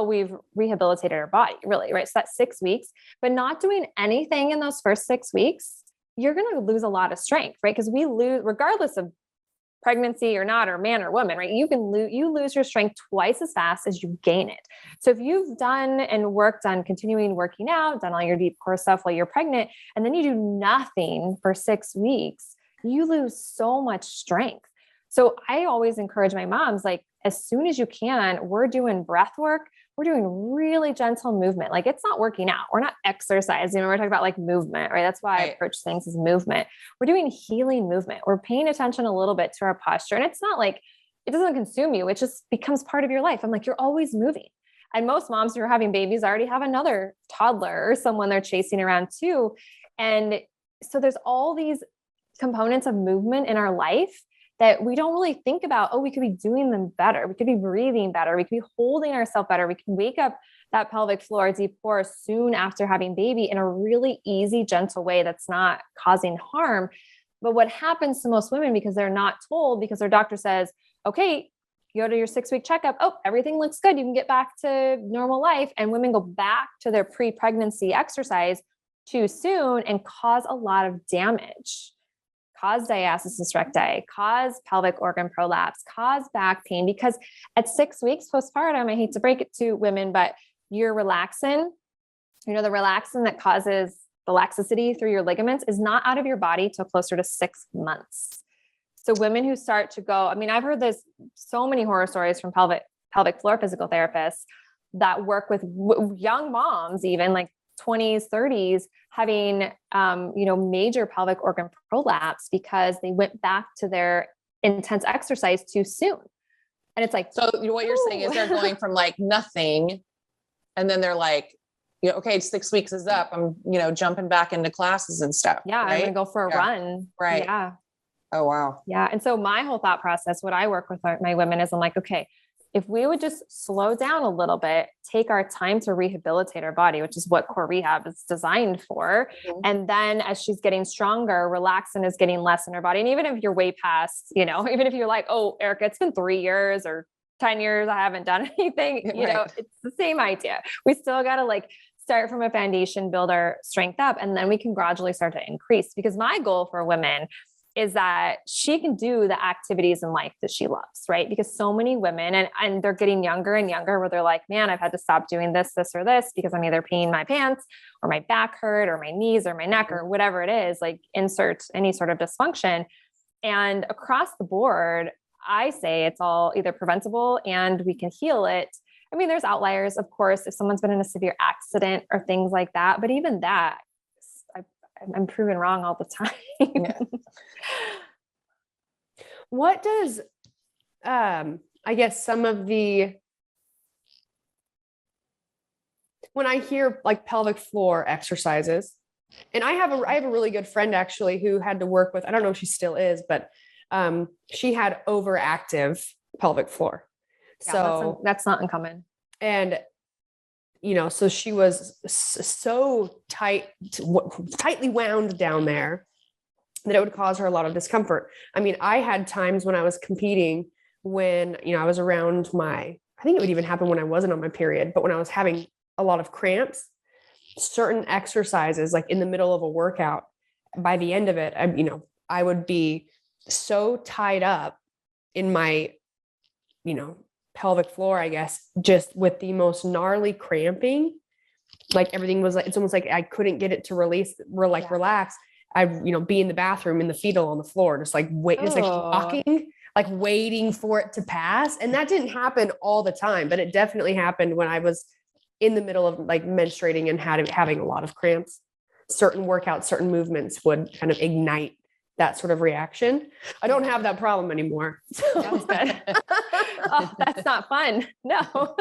we've rehabilitated our body, really, right? So that's 6 weeks, but not doing anything in those first 6 weeks, you're going to lose a lot of strength, right? Because we lose, regardless of pregnancy or not, or man or woman, right? You lose your strength twice as fast as you gain it. So if you've done and worked on continuing working out, done all your deep core stuff while you're pregnant, and then you do nothing for 6 weeks, you lose so much strength. So I always encourage my moms, like, as soon as you can, we're doing breath work. We're doing really gentle movement. Like, it's not working out. We're not exercising. We're talking about like movement, right? That's why I approach things as movement. We're doing healing movement. We're paying attention a little bit to our posture. And it's not like, it doesn't consume you. It just becomes part of your life. I'm like, you're always moving. And most moms who are having babies already have another toddler or someone they're chasing around too. And so there's all these components of movement in our life that we don't really think about. Oh, we could be doing them better. We could be breathing better. We could be holding ourselves better. We can wake up that pelvic floor, deep core soon after having baby in a really easy, gentle way that's not causing harm. But what happens to most women, because they're not told, because their doctor says, okay, you go to your 6-week checkup. Oh, everything looks good. You can get back to normal life. And women go back to their pre-pregnancy exercise too soon and cause a lot of damage. Cause diastasis recti, cause pelvic organ prolapse, cause back pain, because at 6 weeks postpartum, I hate to break it to women, but your relaxin, the relaxin that causes the laxicity through your ligaments is not out of your body till closer to 6 months. So women who start to go, I've heard this so many horror stories from pelvic floor physical therapists that work with young moms, even like 20s, 30s, having, major pelvic organ prolapse because they went back to their intense exercise too soon. And it's like, so what you're saying is they're going from like nothing. And then they're like, okay, 6 weeks is up. I'm, jumping back into classes and stuff. Yeah. Right? I'm going to go for a run. Right. Yeah. Oh, wow. Yeah. And so my whole thought process, what I work with my women is I'm like, okay, if we would just slow down a little bit, take our time to rehabilitate our body, which is what core rehab is designed for. Mm-hmm. And then as she's getting stronger, relaxin is getting less in her body. And even if you're way past, even if you're like, oh, Erica, it's been 3 years or 10 years, I haven't done anything, it's the same idea. We still got to start from a foundation, build our strength up, and then we can gradually start to increase. Because my goal for women is that she can do the activities in life that she loves, right? Because so many women, and they're getting younger and younger, where they're like, man, I've had to stop doing this, or this, because I'm either peeing my pants or my back hurt or my knees or my neck or whatever it is, like insert any sort of dysfunction. And across the board, I say it's all either preventable and we can heal it. I mean, there's outliers, of course, if someone's been in a severe accident or things like that, but even that, I'm proven wrong all the time. Yeah. What does, I guess some of the, when I hear like pelvic floor exercises, and I have a really good friend actually who had to work with, I don't know if she still is, but she had overactive pelvic floor. Yeah, So that's not uncommon. And, you know, so she was so tightly wound down there that it would cause her a lot of discomfort. I mean, I had times when I was competing when, you know, I was around I think it would even happen when I wasn't on my period, but when I was having a lot of cramps, certain exercises, like in the middle of a workout, by the end of it, I would be so tied up in my, you know, pelvic floor, I guess, just with the most gnarly cramping, like everything was like, it's almost like I couldn't get it to relax. I'd, you know, be in the bathroom in the fetal on the floor, just like just like rocking, like waiting for it to pass. And that didn't happen all the time, but it definitely happened when I was in the middle of like menstruating and having a lot of cramps. Certain workouts, certain movements would kind of ignite that sort of reaction. I don't have that problem anymore. So. That's good. Oh, that's not fun. No.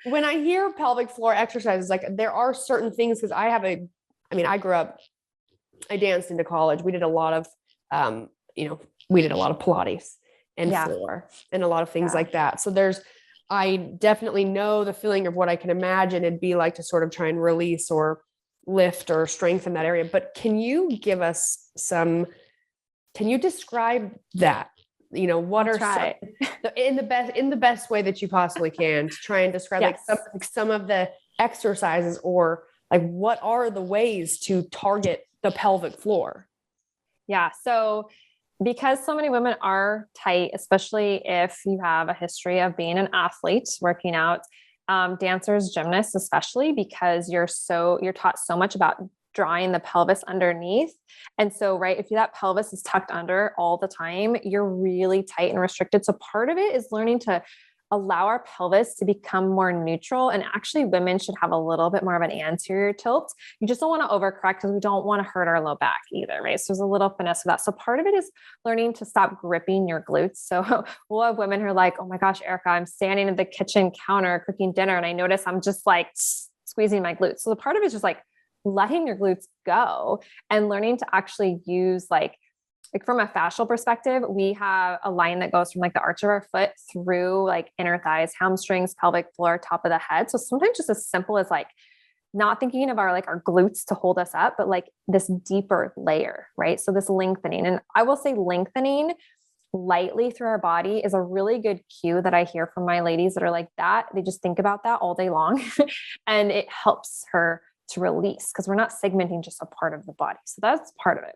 When I hear pelvic floor exercises, like there are certain things, because I grew up, I danced into college. We did a lot of, we did a lot of Pilates and floor and a lot of things like that. So I definitely know the feeling of what I can imagine it'd be like to sort of try and release or lift or strengthen that area. But can you give us can you describe that? You know, what are in the best way that you possibly can to try and describe like some of the exercises, or like what are the ways to target the pelvic floor? Yeah. So because so many women are tight, especially if you have a history of being an athlete, working out, dancers, gymnasts, especially because you're taught so much about drawing the pelvis underneath. And so, right, if that pelvis is tucked under all the time, you're really tight and restricted. So part of it is learning to allow our pelvis to become more neutral. And actually women should have a little bit more of an anterior tilt. You just don't want to overcorrect because we don't want to hurt our low back either, right? So there's a little finesse with that. So part of it is learning to stop gripping your glutes. So we'll have women who are like, oh my gosh, Erica, I'm standing at the kitchen counter cooking dinner and I notice I'm just like squeezing my glutes. So the part of it is just like letting your glutes go and learning to actually use like from a fascial perspective, we have a line that goes from like the arch of our foot through like inner thighs, hamstrings, pelvic floor, top of the head. So sometimes just as simple as like not thinking of our glutes to hold us up, but like this deeper layer, right? So this lengthening, and I will say lengthening lightly through our body is a really good cue that I hear from my ladies that are like that. They just think about that all day long and it helps her to release because we're not segmenting just a part of the body. So that's part of it.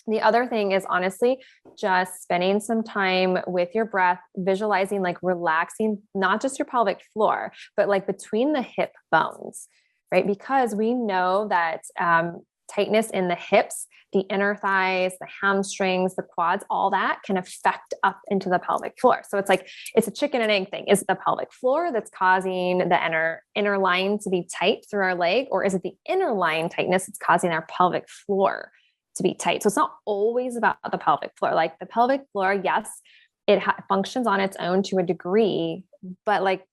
The other thing is honestly, just spending some time with your breath, visualizing, like relaxing, not just your pelvic floor, but like between the hip bones, right? Because we know that tightness in the hips, the inner thighs, the hamstrings, the quads, all that can affect up into the pelvic floor. So it's like, it's a chicken and egg thing. Is it the pelvic floor that's causing the inner line to be tight through our leg? Or is it the inner line tightness that's causing our pelvic floor to be tight? So it's not always about the pelvic floor. Like the pelvic floor, yes, it functions on its own to a degree, but like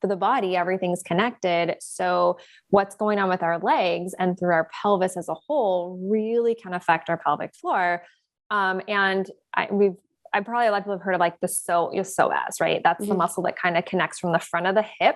for the body, everything's connected. So what's going on with our legs and through our pelvis as a whole really can affect our pelvic floor. And I probably a lot of people have heard of like the psoas, right? That's the muscle that kind of connects from the front of the hip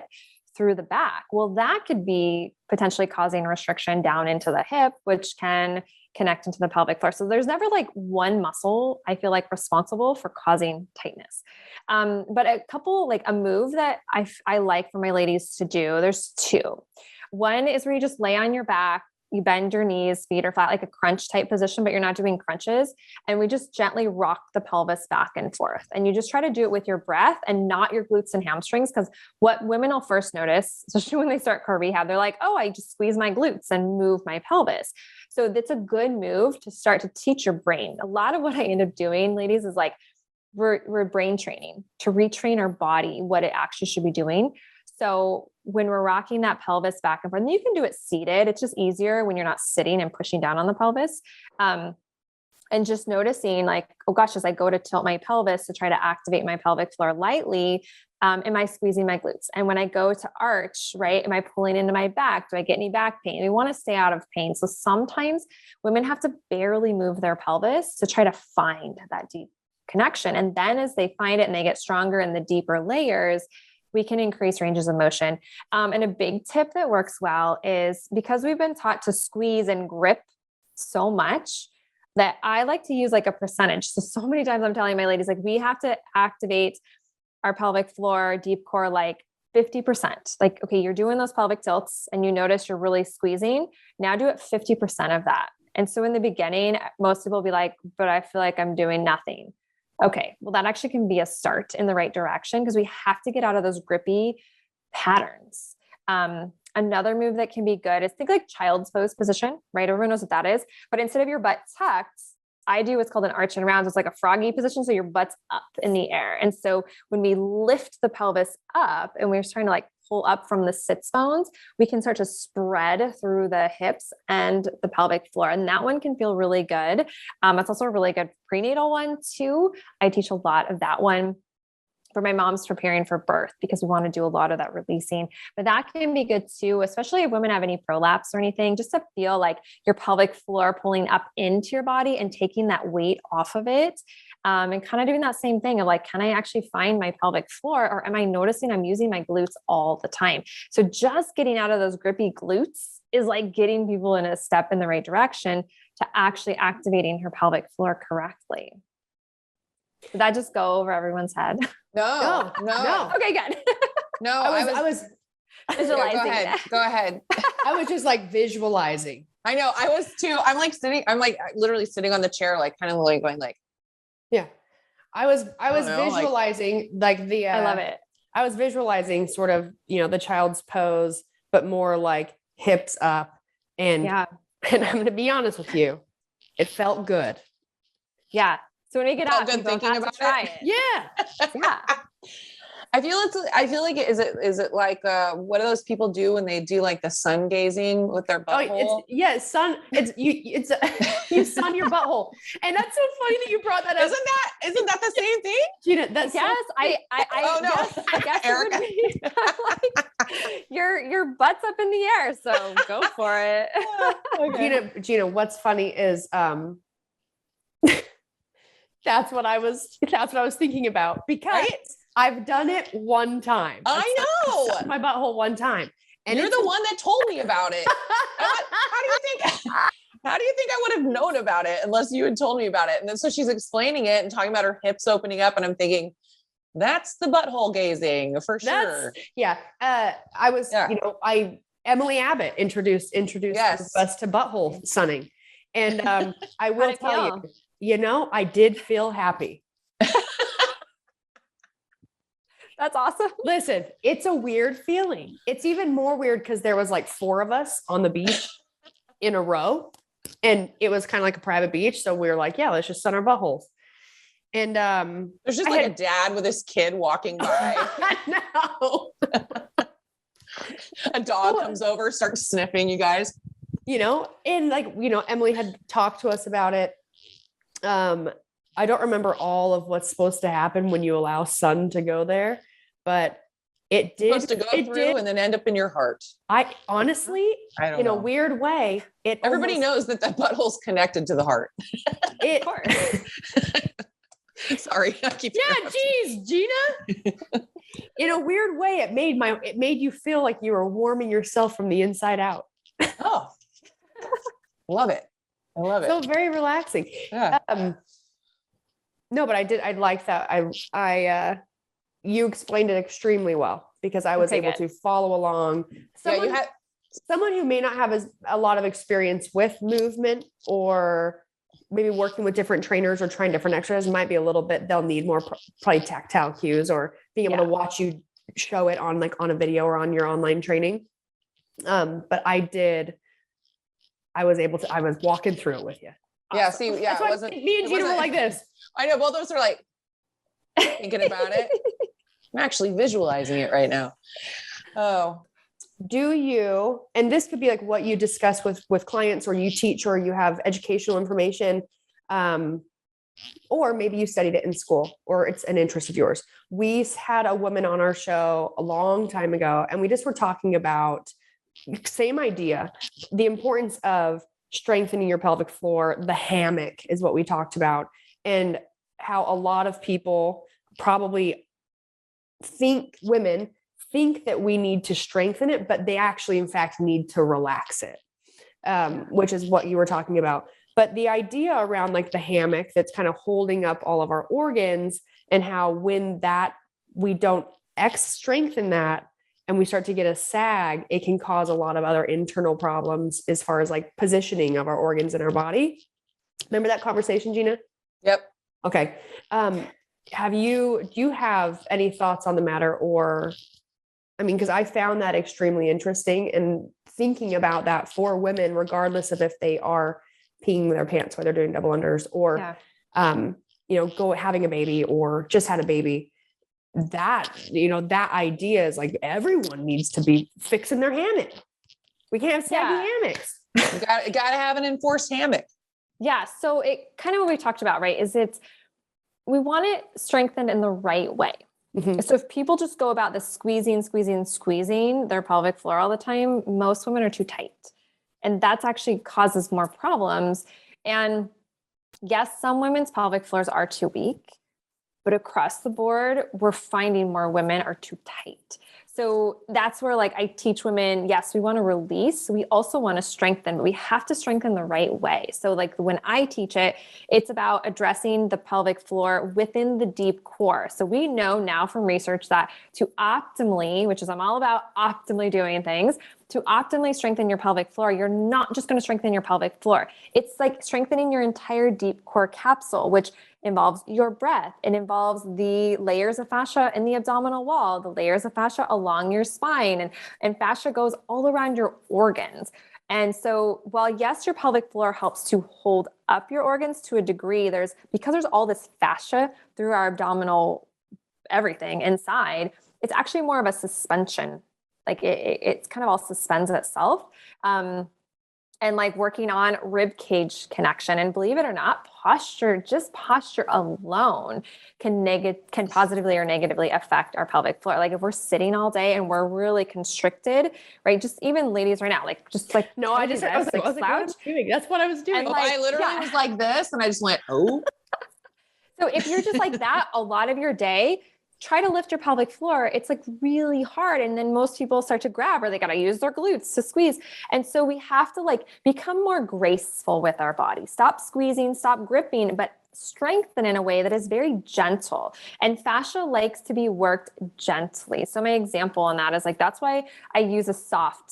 through the back. Well, that could be potentially causing restriction down into the hip, which can connect into the pelvic floor. So there's never like one muscle, I feel like, responsible for causing tightness. But a move that I like for my ladies to do, there's two. One is where you just lay on your back you bend your knees, feet are flat, like a crunch type position, but you're not doing crunches. And we just gently rock the pelvis back and forth. And you just try to do it with your breath and not your glutes and hamstrings. Because what women will first notice, especially when they start core rehab, they're like, oh, I just squeeze my glutes and move my pelvis. So that's a good move to start to teach your brain. A lot of what I end up doing, ladies, is like, we're brain training to retrain our body, what it actually should be doing. So when we're rocking that pelvis back and forth, and you can do it seated, it's just easier when you're not sitting and pushing down on the pelvis. And just noticing like, oh gosh, as I go to tilt my pelvis to try to activate my pelvic floor lightly, am I squeezing my glutes? And when I go to arch, right, am I pulling into my back? Do I get any back pain? We want to stay out of pain. So sometimes women have to barely move their pelvis to try to find that deep connection. And then as they find it and they get stronger in the deeper layers, we can increase ranges of motion. And a big tip that works well is because we've been taught to squeeze and grip so much that I like to use like a percentage. So many times I'm telling my ladies, like, we have to activate our pelvic floor, deep core, like 50%. Like, okay, you're doing those pelvic tilts and you notice you're really squeezing. Now do it 50% of that. And so in the beginning, most people will be like, but I feel like I'm doing nothing. Okay, well, that actually can be a start in the right direction because we have to get out of those grippy patterns. Another move that can be good is think like child's pose position, right? Everyone knows what that is. But instead of your butt tucked, I do what's called an arch and round. It's like a froggy position. So your butt's up in the air. And so when we lift the pelvis up and we're trying to like pull up from the sits bones, we can start to spread through the hips and the pelvic floor. And that one can feel really good. It's also a really good prenatal one too. I teach a lot of that one for my moms preparing for birth because we want to do a lot of that releasing, but that can be good too, especially if women have any prolapse or anything, just to feel like your pelvic floor pulling up into your body and taking that weight off of it. And kind of doing that same thing of like, can I actually find my pelvic floor or am I noticing I'm using my glutes all the time? So just getting out of those grippy glutes is like getting people in a step in the right direction to actually activating her pelvic floor correctly. Did that just go over everyone's head? No. Okay, good. No, I was Visualizing. No, go ahead. I was just like visualizing. I know. I was too. I'm like literally sitting on the chair, like kind of like going like, yeah. I was know, visualizing like the, I love it. I was visualizing sort of, the child's pose, but more like hips up and I'm going to be honest with you. It felt good. Yeah. So when we get out, good thinking about it. Yeah. Yeah. I feel like is it like what do those people do when they do like the sun gazing with their butthole? You sun your butthole. And that's so funny that you brought that up. Isn't that the same thing? Gina, that's yes, I yes, I guess Erica. it would be. Your butt's up in the air, so go for it. Okay. Gina, what's funny is that's what I was thinking about because right? I've done it one time. I know. My butthole one time. And you're the one that told me about it. How do you think I would have known about it unless you had told me about it? And then so she's explaining it and talking about her hips opening up and I'm thinking, that's the butthole gazing for sure. Emily Abbott introduced us to butthole sunning. And I will tell you, I did feel happy. That's awesome. Listen, it's a weird feeling. It's even more weird because there was like 4 of us on the beach in a row and it was kind of like a private beach. So we were like, yeah, let's just sun our buttholes. And there's just a dad with his kid walking by. No. A dog comes over, starts sniffing you guys. And Emily had talked to us about it. I don't remember all of what's supposed to happen when you allow sun to go there, but it did. It's supposed to go through and then end up in your heart. I honestly, in a weird way, everybody knows that the butthole's connected to the heart. Of course. Sorry, I keep. Yeah, geez, Gina. In a weird way, it made you feel like you were warming yourself from the inside out. Oh, love it. I love it. So very relaxing. Yeah. No, but I like that. You explained it extremely well because I was able to follow along. someone who may not have a lot of experience with movement, or maybe working with different trainers or trying different exercises, might be a little bit, they'll need more probably tactile cues, or being able to watch you show it on a video or on your online training. But I was walking through it with you. Yeah. Awesome. See, yeah, That's why me and Gina were like this. I know both of us are like thinking about it. I'm actually visualizing it right now. Oh, Do you, and this could be like what you discuss with clients, or you teach, or you have educational information, or maybe you studied it in school, or it's an interest of yours. We had a woman on our show a long time ago, and we just were talking about same idea, the importance of strengthening your pelvic floor. The hammock is what we talked about, and how a lot of people probably women think that we need to strengthen it, but they actually, in fact, need to relax it, which is what you were talking about. But the idea around like the hammock that's kind of holding up all of our organs, and how when that we don't strengthen that and we start to get a sag, it can cause a lot of other internal problems as far as like positioning of our organs in our body. Remember that conversation, Gina? yep. Okay. Do you have any thoughts on the matter? Or, I mean, because I found that extremely interesting, and thinking about that for women, regardless of if they are peeing their pants while they're doing double unders, or, having a baby, or just had a baby, that idea is like, everyone needs to be fixing their hammock. We can't have saggy hammocks. You got to have an enforced hammock. Yeah. So it kind of what we talked about, right? Is we want it strengthened in the right way. Mm-hmm. So if people just go about this squeezing their pelvic floor all the time, most women are too tight. And that's actually causes more problems. And yes, some women's pelvic floors are too weak, but across the board, we're finding more women are too tight. So that's where like I teach women, yes, we want to release. We also want to strengthen, but we have to strengthen the right way. So like when I teach it, it's about addressing the pelvic floor within the deep core. So we know now from research that to optimally, which is I'm all about optimally doing things, to optimally strengthen your pelvic floor, you're not just going to strengthen your pelvic floor. It's like strengthening your entire deep core capsule, which involves your breath. It involves the layers of fascia in the abdominal wall, the layers of fascia along your spine, and fascia goes all around your organs. And so while yes, your pelvic floor helps to hold up your organs to a degree, because there's all this fascia through our abdominal, everything inside, it's actually more of a suspension. Like it's kind of all suspends itself. And like working on rib cage connection, and believe it or not, just posture alone can positively or negatively affect our pelvic floor. Like if we're sitting all day and we're really constricted, right? Just even ladies right now, like just like, no, I was like, slouch. That's what I was doing. And I literally was like this, and I just went, oh. So if you're just like that a lot of your day, try to lift your pelvic floor. It's like really hard. And then most people start to grab, or they got to use their glutes to squeeze. And so we have to like become more graceful with our body. Stop squeezing, stop gripping, but strengthen in a way that is very gentle. And fascia likes to be worked gently. So my example on that is like, that's why I use a soft,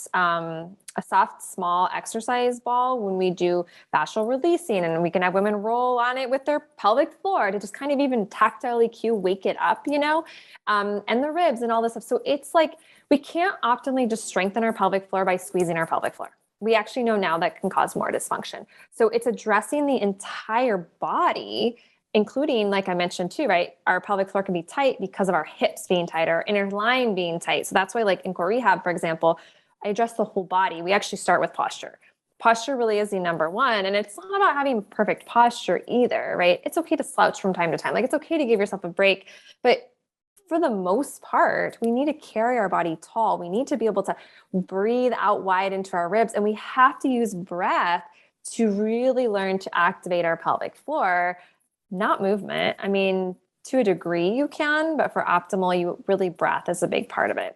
small exercise ball when we do fascial releasing, and we can have women roll on it with their pelvic floor to just kind of even tactilely cue, wake it up, and the ribs and all this stuff. So it's like, we can't optimally just strengthen our pelvic floor by squeezing our pelvic floor. We actually know now that can cause more dysfunction. So it's addressing the entire body, including, like I mentioned too, right? Our pelvic floor can be tight because of our hips being tight, our inner line being tight. So that's why like in core rehab, for example, I address the whole body. We actually start with posture. Posture really is the number one. And it's not about having perfect posture either, right? It's okay to slouch from time to time. Like it's okay to give yourself a break, but for the most part, we need to carry our body tall. We need to be able to breathe out wide into our ribs. And we have to use breath to really learn to activate our pelvic floor, not movement. I mean, to a degree you can, but for optimal, breath is a big part of it.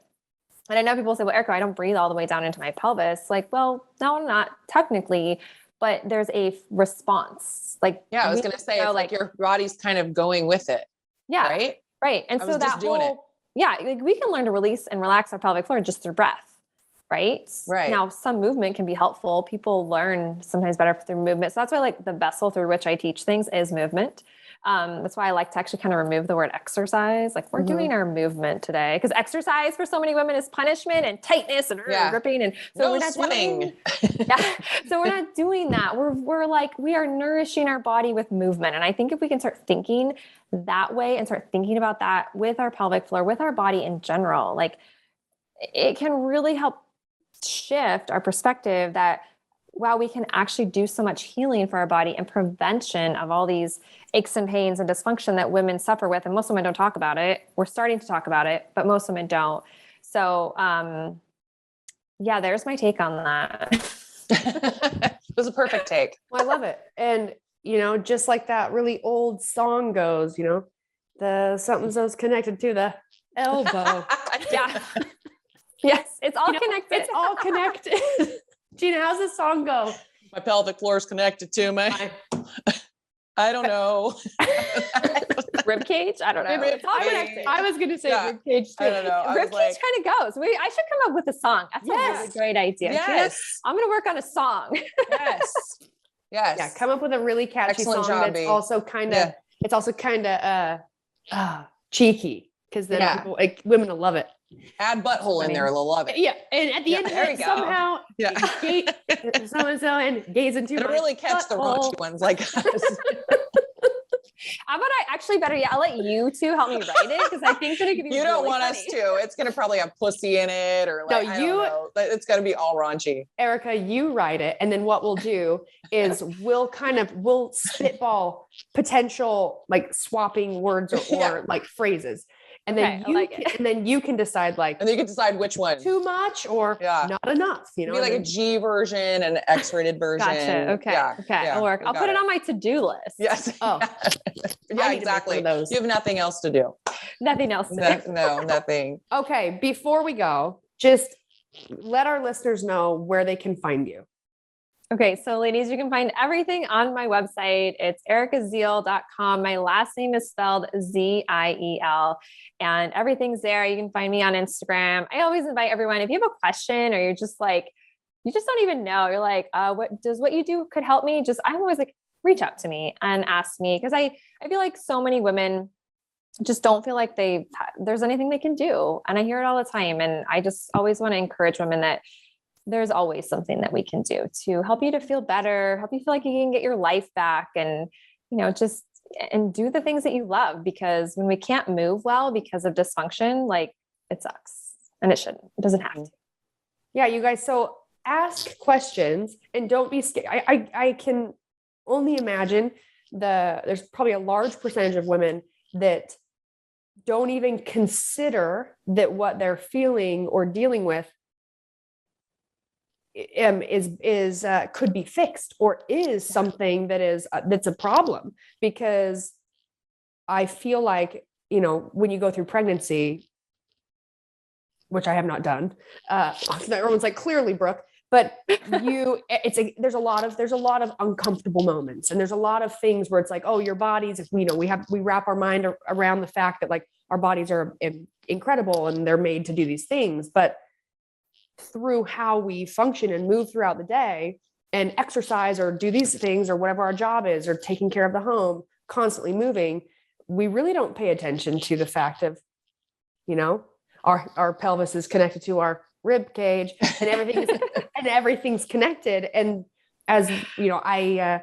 And I know people say, well, Erica, I don't breathe all the way down into my pelvis. Like, well, no, not technically, but there's a response. Like, yeah, I was going to say, it's like your body's kind of going with it. Yeah. Right. Right. And so that whole, like we can learn to release and relax our pelvic floor just through breath, Right. Right. Now, some movement can be helpful. People learn sometimes better through movement. So that's why like the vessel through which I teach things is movement. That's why I like to actually kind of remove the word exercise. Like we're doing our movement today because exercise for so many women is punishment and tightness and gripping. And so no we're not sweating. So we're not doing that. We're like, we are nourishing our body with movement. And I think if we can start thinking that way and start thinking about that with our pelvic floor, with our body in general, like it can really help shift our perspective that wow, we can actually do so much healing for our body and prevention of all these aches and pains and dysfunction that women suffer with. And most women don't talk about it. We're starting to talk about it, but most women don't. So, yeah, there's my take on that. It was a perfect take. Well, I love it. And, you know, just like that really old song goes, you know, the something's connected to the elbow. Yeah. Yes. It's all connected. It's all connected. Gina, how's this song go? My pelvic floor is connected to me. I don't know. Rib cage? I don't know. It's all connected. I was going to say rib cage too. I don't know. Rib cage kind of goes. I should come up with a song. That's a really great idea. Yes. I'm going to work on a song. Yes. Yes. Yeah. Come up with a really catchy Excellent song job, that's B. also kind of, it's also kind of cheeky because then people, like women will love it. Add butthole in there. They'll love it. Yeah. And at the end of it, somehow, so-and-so and gaze into It'll really catch the raunchy ones like us. How about I actually I'll let you two help me write it because I think that it could be You don't really want funny. us to. It's going to probably have pussy in it or like, I don't know. It's going to be all raunchy. Erica, you write it. And then what we'll do is we'll spitball potential like swapping words or like phrases. And then and then you can decide like, and then you can decide which one. Too much or not enough. You know, be like a G version and an X-rated version. Gotcha. Okay. Yeah. Okay. I'll work. I'll put it on my to-do list. Yes. Oh, yeah, exactly. You have nothing else to do. Nothing else to do. No, nothing. Okay. Before we go, just let our listeners know where they can find you. Okay. So ladies, you can find everything on my website. It's ericazeal.com. My last name is spelled Ziel and everything's there. You can find me on Instagram. I always invite everyone, if you have a question or you're just like, you just don't even know, you're like, what you do could help me? I'm always like, reach out to me and ask me. Cause I feel like so many women just don't feel like there's anything they can do. And I hear it all the time. And I just always want to encourage women that there's always something that we can do to help you to feel better, help you feel like you can get your life back and, you know, and do the things that you love, because when we can't move well because of dysfunction, like it sucks and it shouldn't, it doesn't have to. Yeah, you guys. So ask questions and don't be scared. I can only imagine there's probably a large percentage of women that don't even consider that what they're feeling or dealing with is could be fixed or is something that is that's a problem. Because I feel like, you know, when you go through pregnancy, which I have not done, everyone's like, clearly, Brooke, but there's a lot of uncomfortable moments, and there's a lot of things where it's like, oh, your bodies, you know, we wrap our mind around the fact that like our bodies are incredible and they're made to do these things, but through how we function and move throughout the day and exercise or do these things or whatever our job is, or taking care of the home, constantly moving, we really don't pay attention to the fact of, you know, our pelvis is connected to our rib cage and everything's connected. And as you know,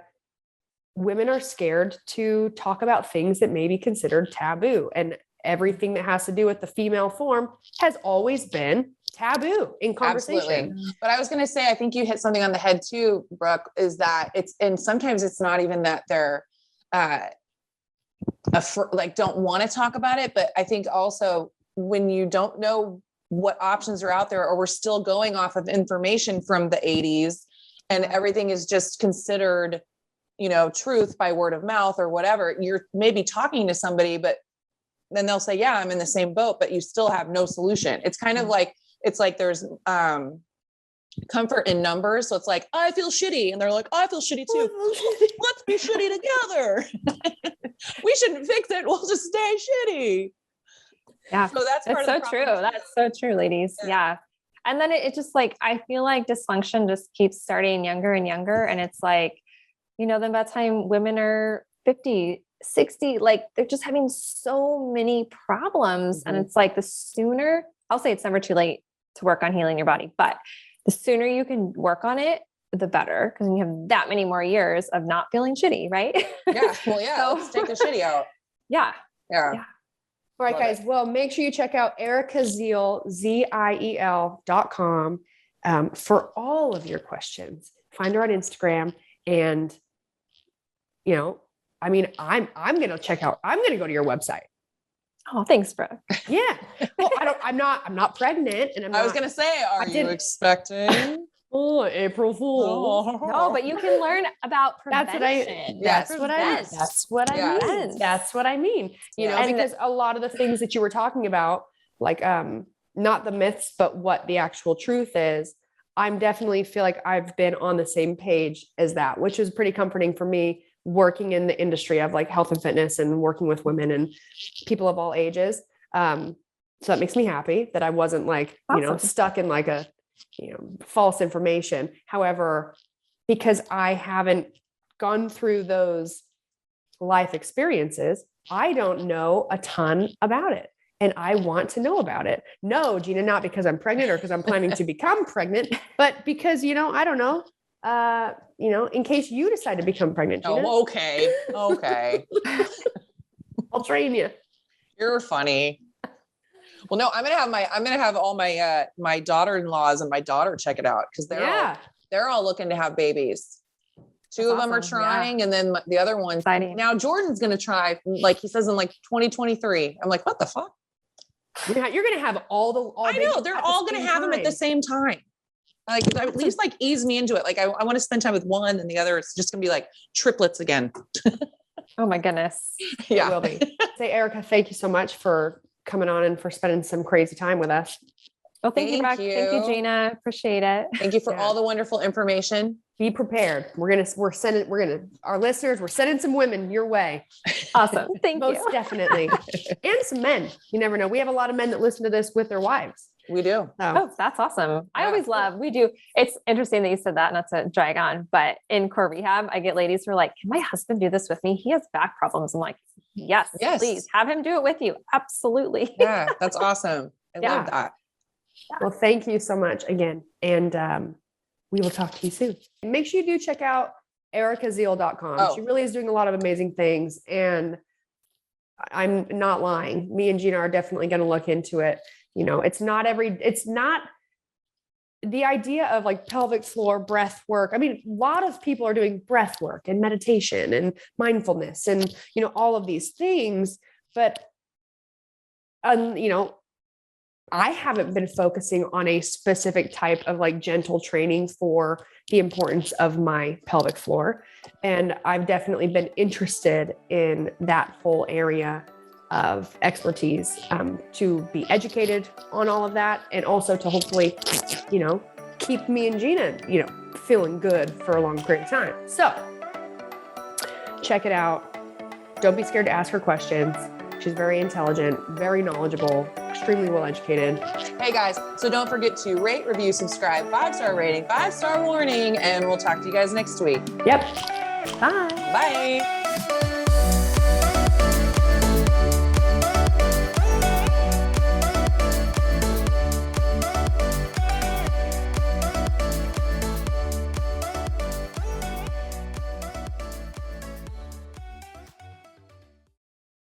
women are scared to talk about things that may be considered taboo, and everything that has to do with the female form has always been taboo in conversation. Absolutely. But I was going to say, I think you hit something on the head too, Brooke, is that and sometimes it's not even that they're don't want to talk about it. But I think also when you don't know what options are out there, or we're still going off of information from the 80s and everything is just considered, you know, truth by word of mouth or whatever, you're maybe talking to somebody, but then they'll say, yeah, I'm in the same boat, but you still have no solution. It's kind of like, there's comfort in numbers. So it's like, I feel shitty. And they're like, I feel shitty too. Let's be shitty together. We shouldn't fix it. We'll just stay shitty. Yeah. So that's so true. That's so true, ladies. Yeah. And then it just like, I feel like dysfunction just keeps starting younger and younger. And it's like, then by the time women are 50, 60, like they're just having so many problems. And it's like the sooner, I'll say it's never too late to work on healing your body, but the sooner you can work on it, the better. Cause you have that many more years of not feeling shitty. Right. Yeah. Well, yeah. So, let's take the shitty out. Yeah. Yeah. All right, guys. Well, make sure you check out Erica Zeal, Ziel.com for all of your questions. Find her on Instagram. And, I'm going to check out, I'm going to go to your website. Oh, thanks, Brooke. Yeah. Well, I'm not pregnant. And I was going to say, are you expecting? Oh, April Fool. No, but you can learn about prevention. That's what I mean. That's what I mean. Because a lot of the things that you were talking about, like not the myths, but what the actual truth is, I'm definitely feel like I've been on the same page as that, which is pretty comforting for me working in the industry of like health and fitness and working with women and people of all ages. So that makes me happy that I wasn't like, stuck in like a false information. However, because I haven't gone through those life experiences, I don't know a ton about it. And I want to know about it. No, Jeanna, not because I'm pregnant or because I'm planning to become pregnant, but because, I don't know, in case you decide to become pregnant, Jeanna. Oh, okay. Okay. I'll train you. You're funny. Well, no, I'm going to have all my, my daughter-in-laws and my daughter check it out. Cause they're all looking to have babies. Two of them are trying. And then the other one's now Jordan's going to try, like he says in like 2023. I'm like, what the fuck? You're going to have all I know they're all going to have them at the same time. Like at least like ease me into it. Like I want to spend time with one and the other. It's just going to be like triplets again. Oh my goodness. Yeah. It will be. Say, Erica, thank you so much for coming on and for spending some crazy time with us. Well, thank you, Brooke. Thank you, Jeanna. Appreciate it. Thank you for all the wonderful information. Be prepared. Our listeners, we're sending some women your way. Awesome. Thank you. Most definitely. And some men. You never know. We have a lot of men that listen to this with their wives. We do. Oh, that's awesome. I always we do. It's interesting that you said that, not to drag on, but in core rehab, I get ladies who are like, can my husband do this with me? He has back problems. I'm like, yes, please have him do it with you. Absolutely. Yeah. That's awesome. I love that. Well, thank you so much again. And we will talk to you soon. Make sure you do check out ericazeal.com. She really is doing a lot of amazing things. And I'm not lying. Me and Jeanna are definitely going to look into it. It's not the idea of like pelvic floor breath work. I mean, a lot of people are doing breath work and meditation and mindfulness and, all of these things, but, I haven't been focusing on a specific type of like gentle training for the importance of my pelvic floor. And I've definitely been interested in that whole area of expertise to be educated on all of that. And also to hopefully, keep me and Jeanna, feeling good for a long period of time. So check it out. Don't be scared to ask her questions. She's very intelligent, very knowledgeable, extremely well-educated. Hey guys, so don't forget to rate, review, subscribe, 5-star rating, 5-star warning, and we'll talk to you guys next week. Yep. Bye. Bye.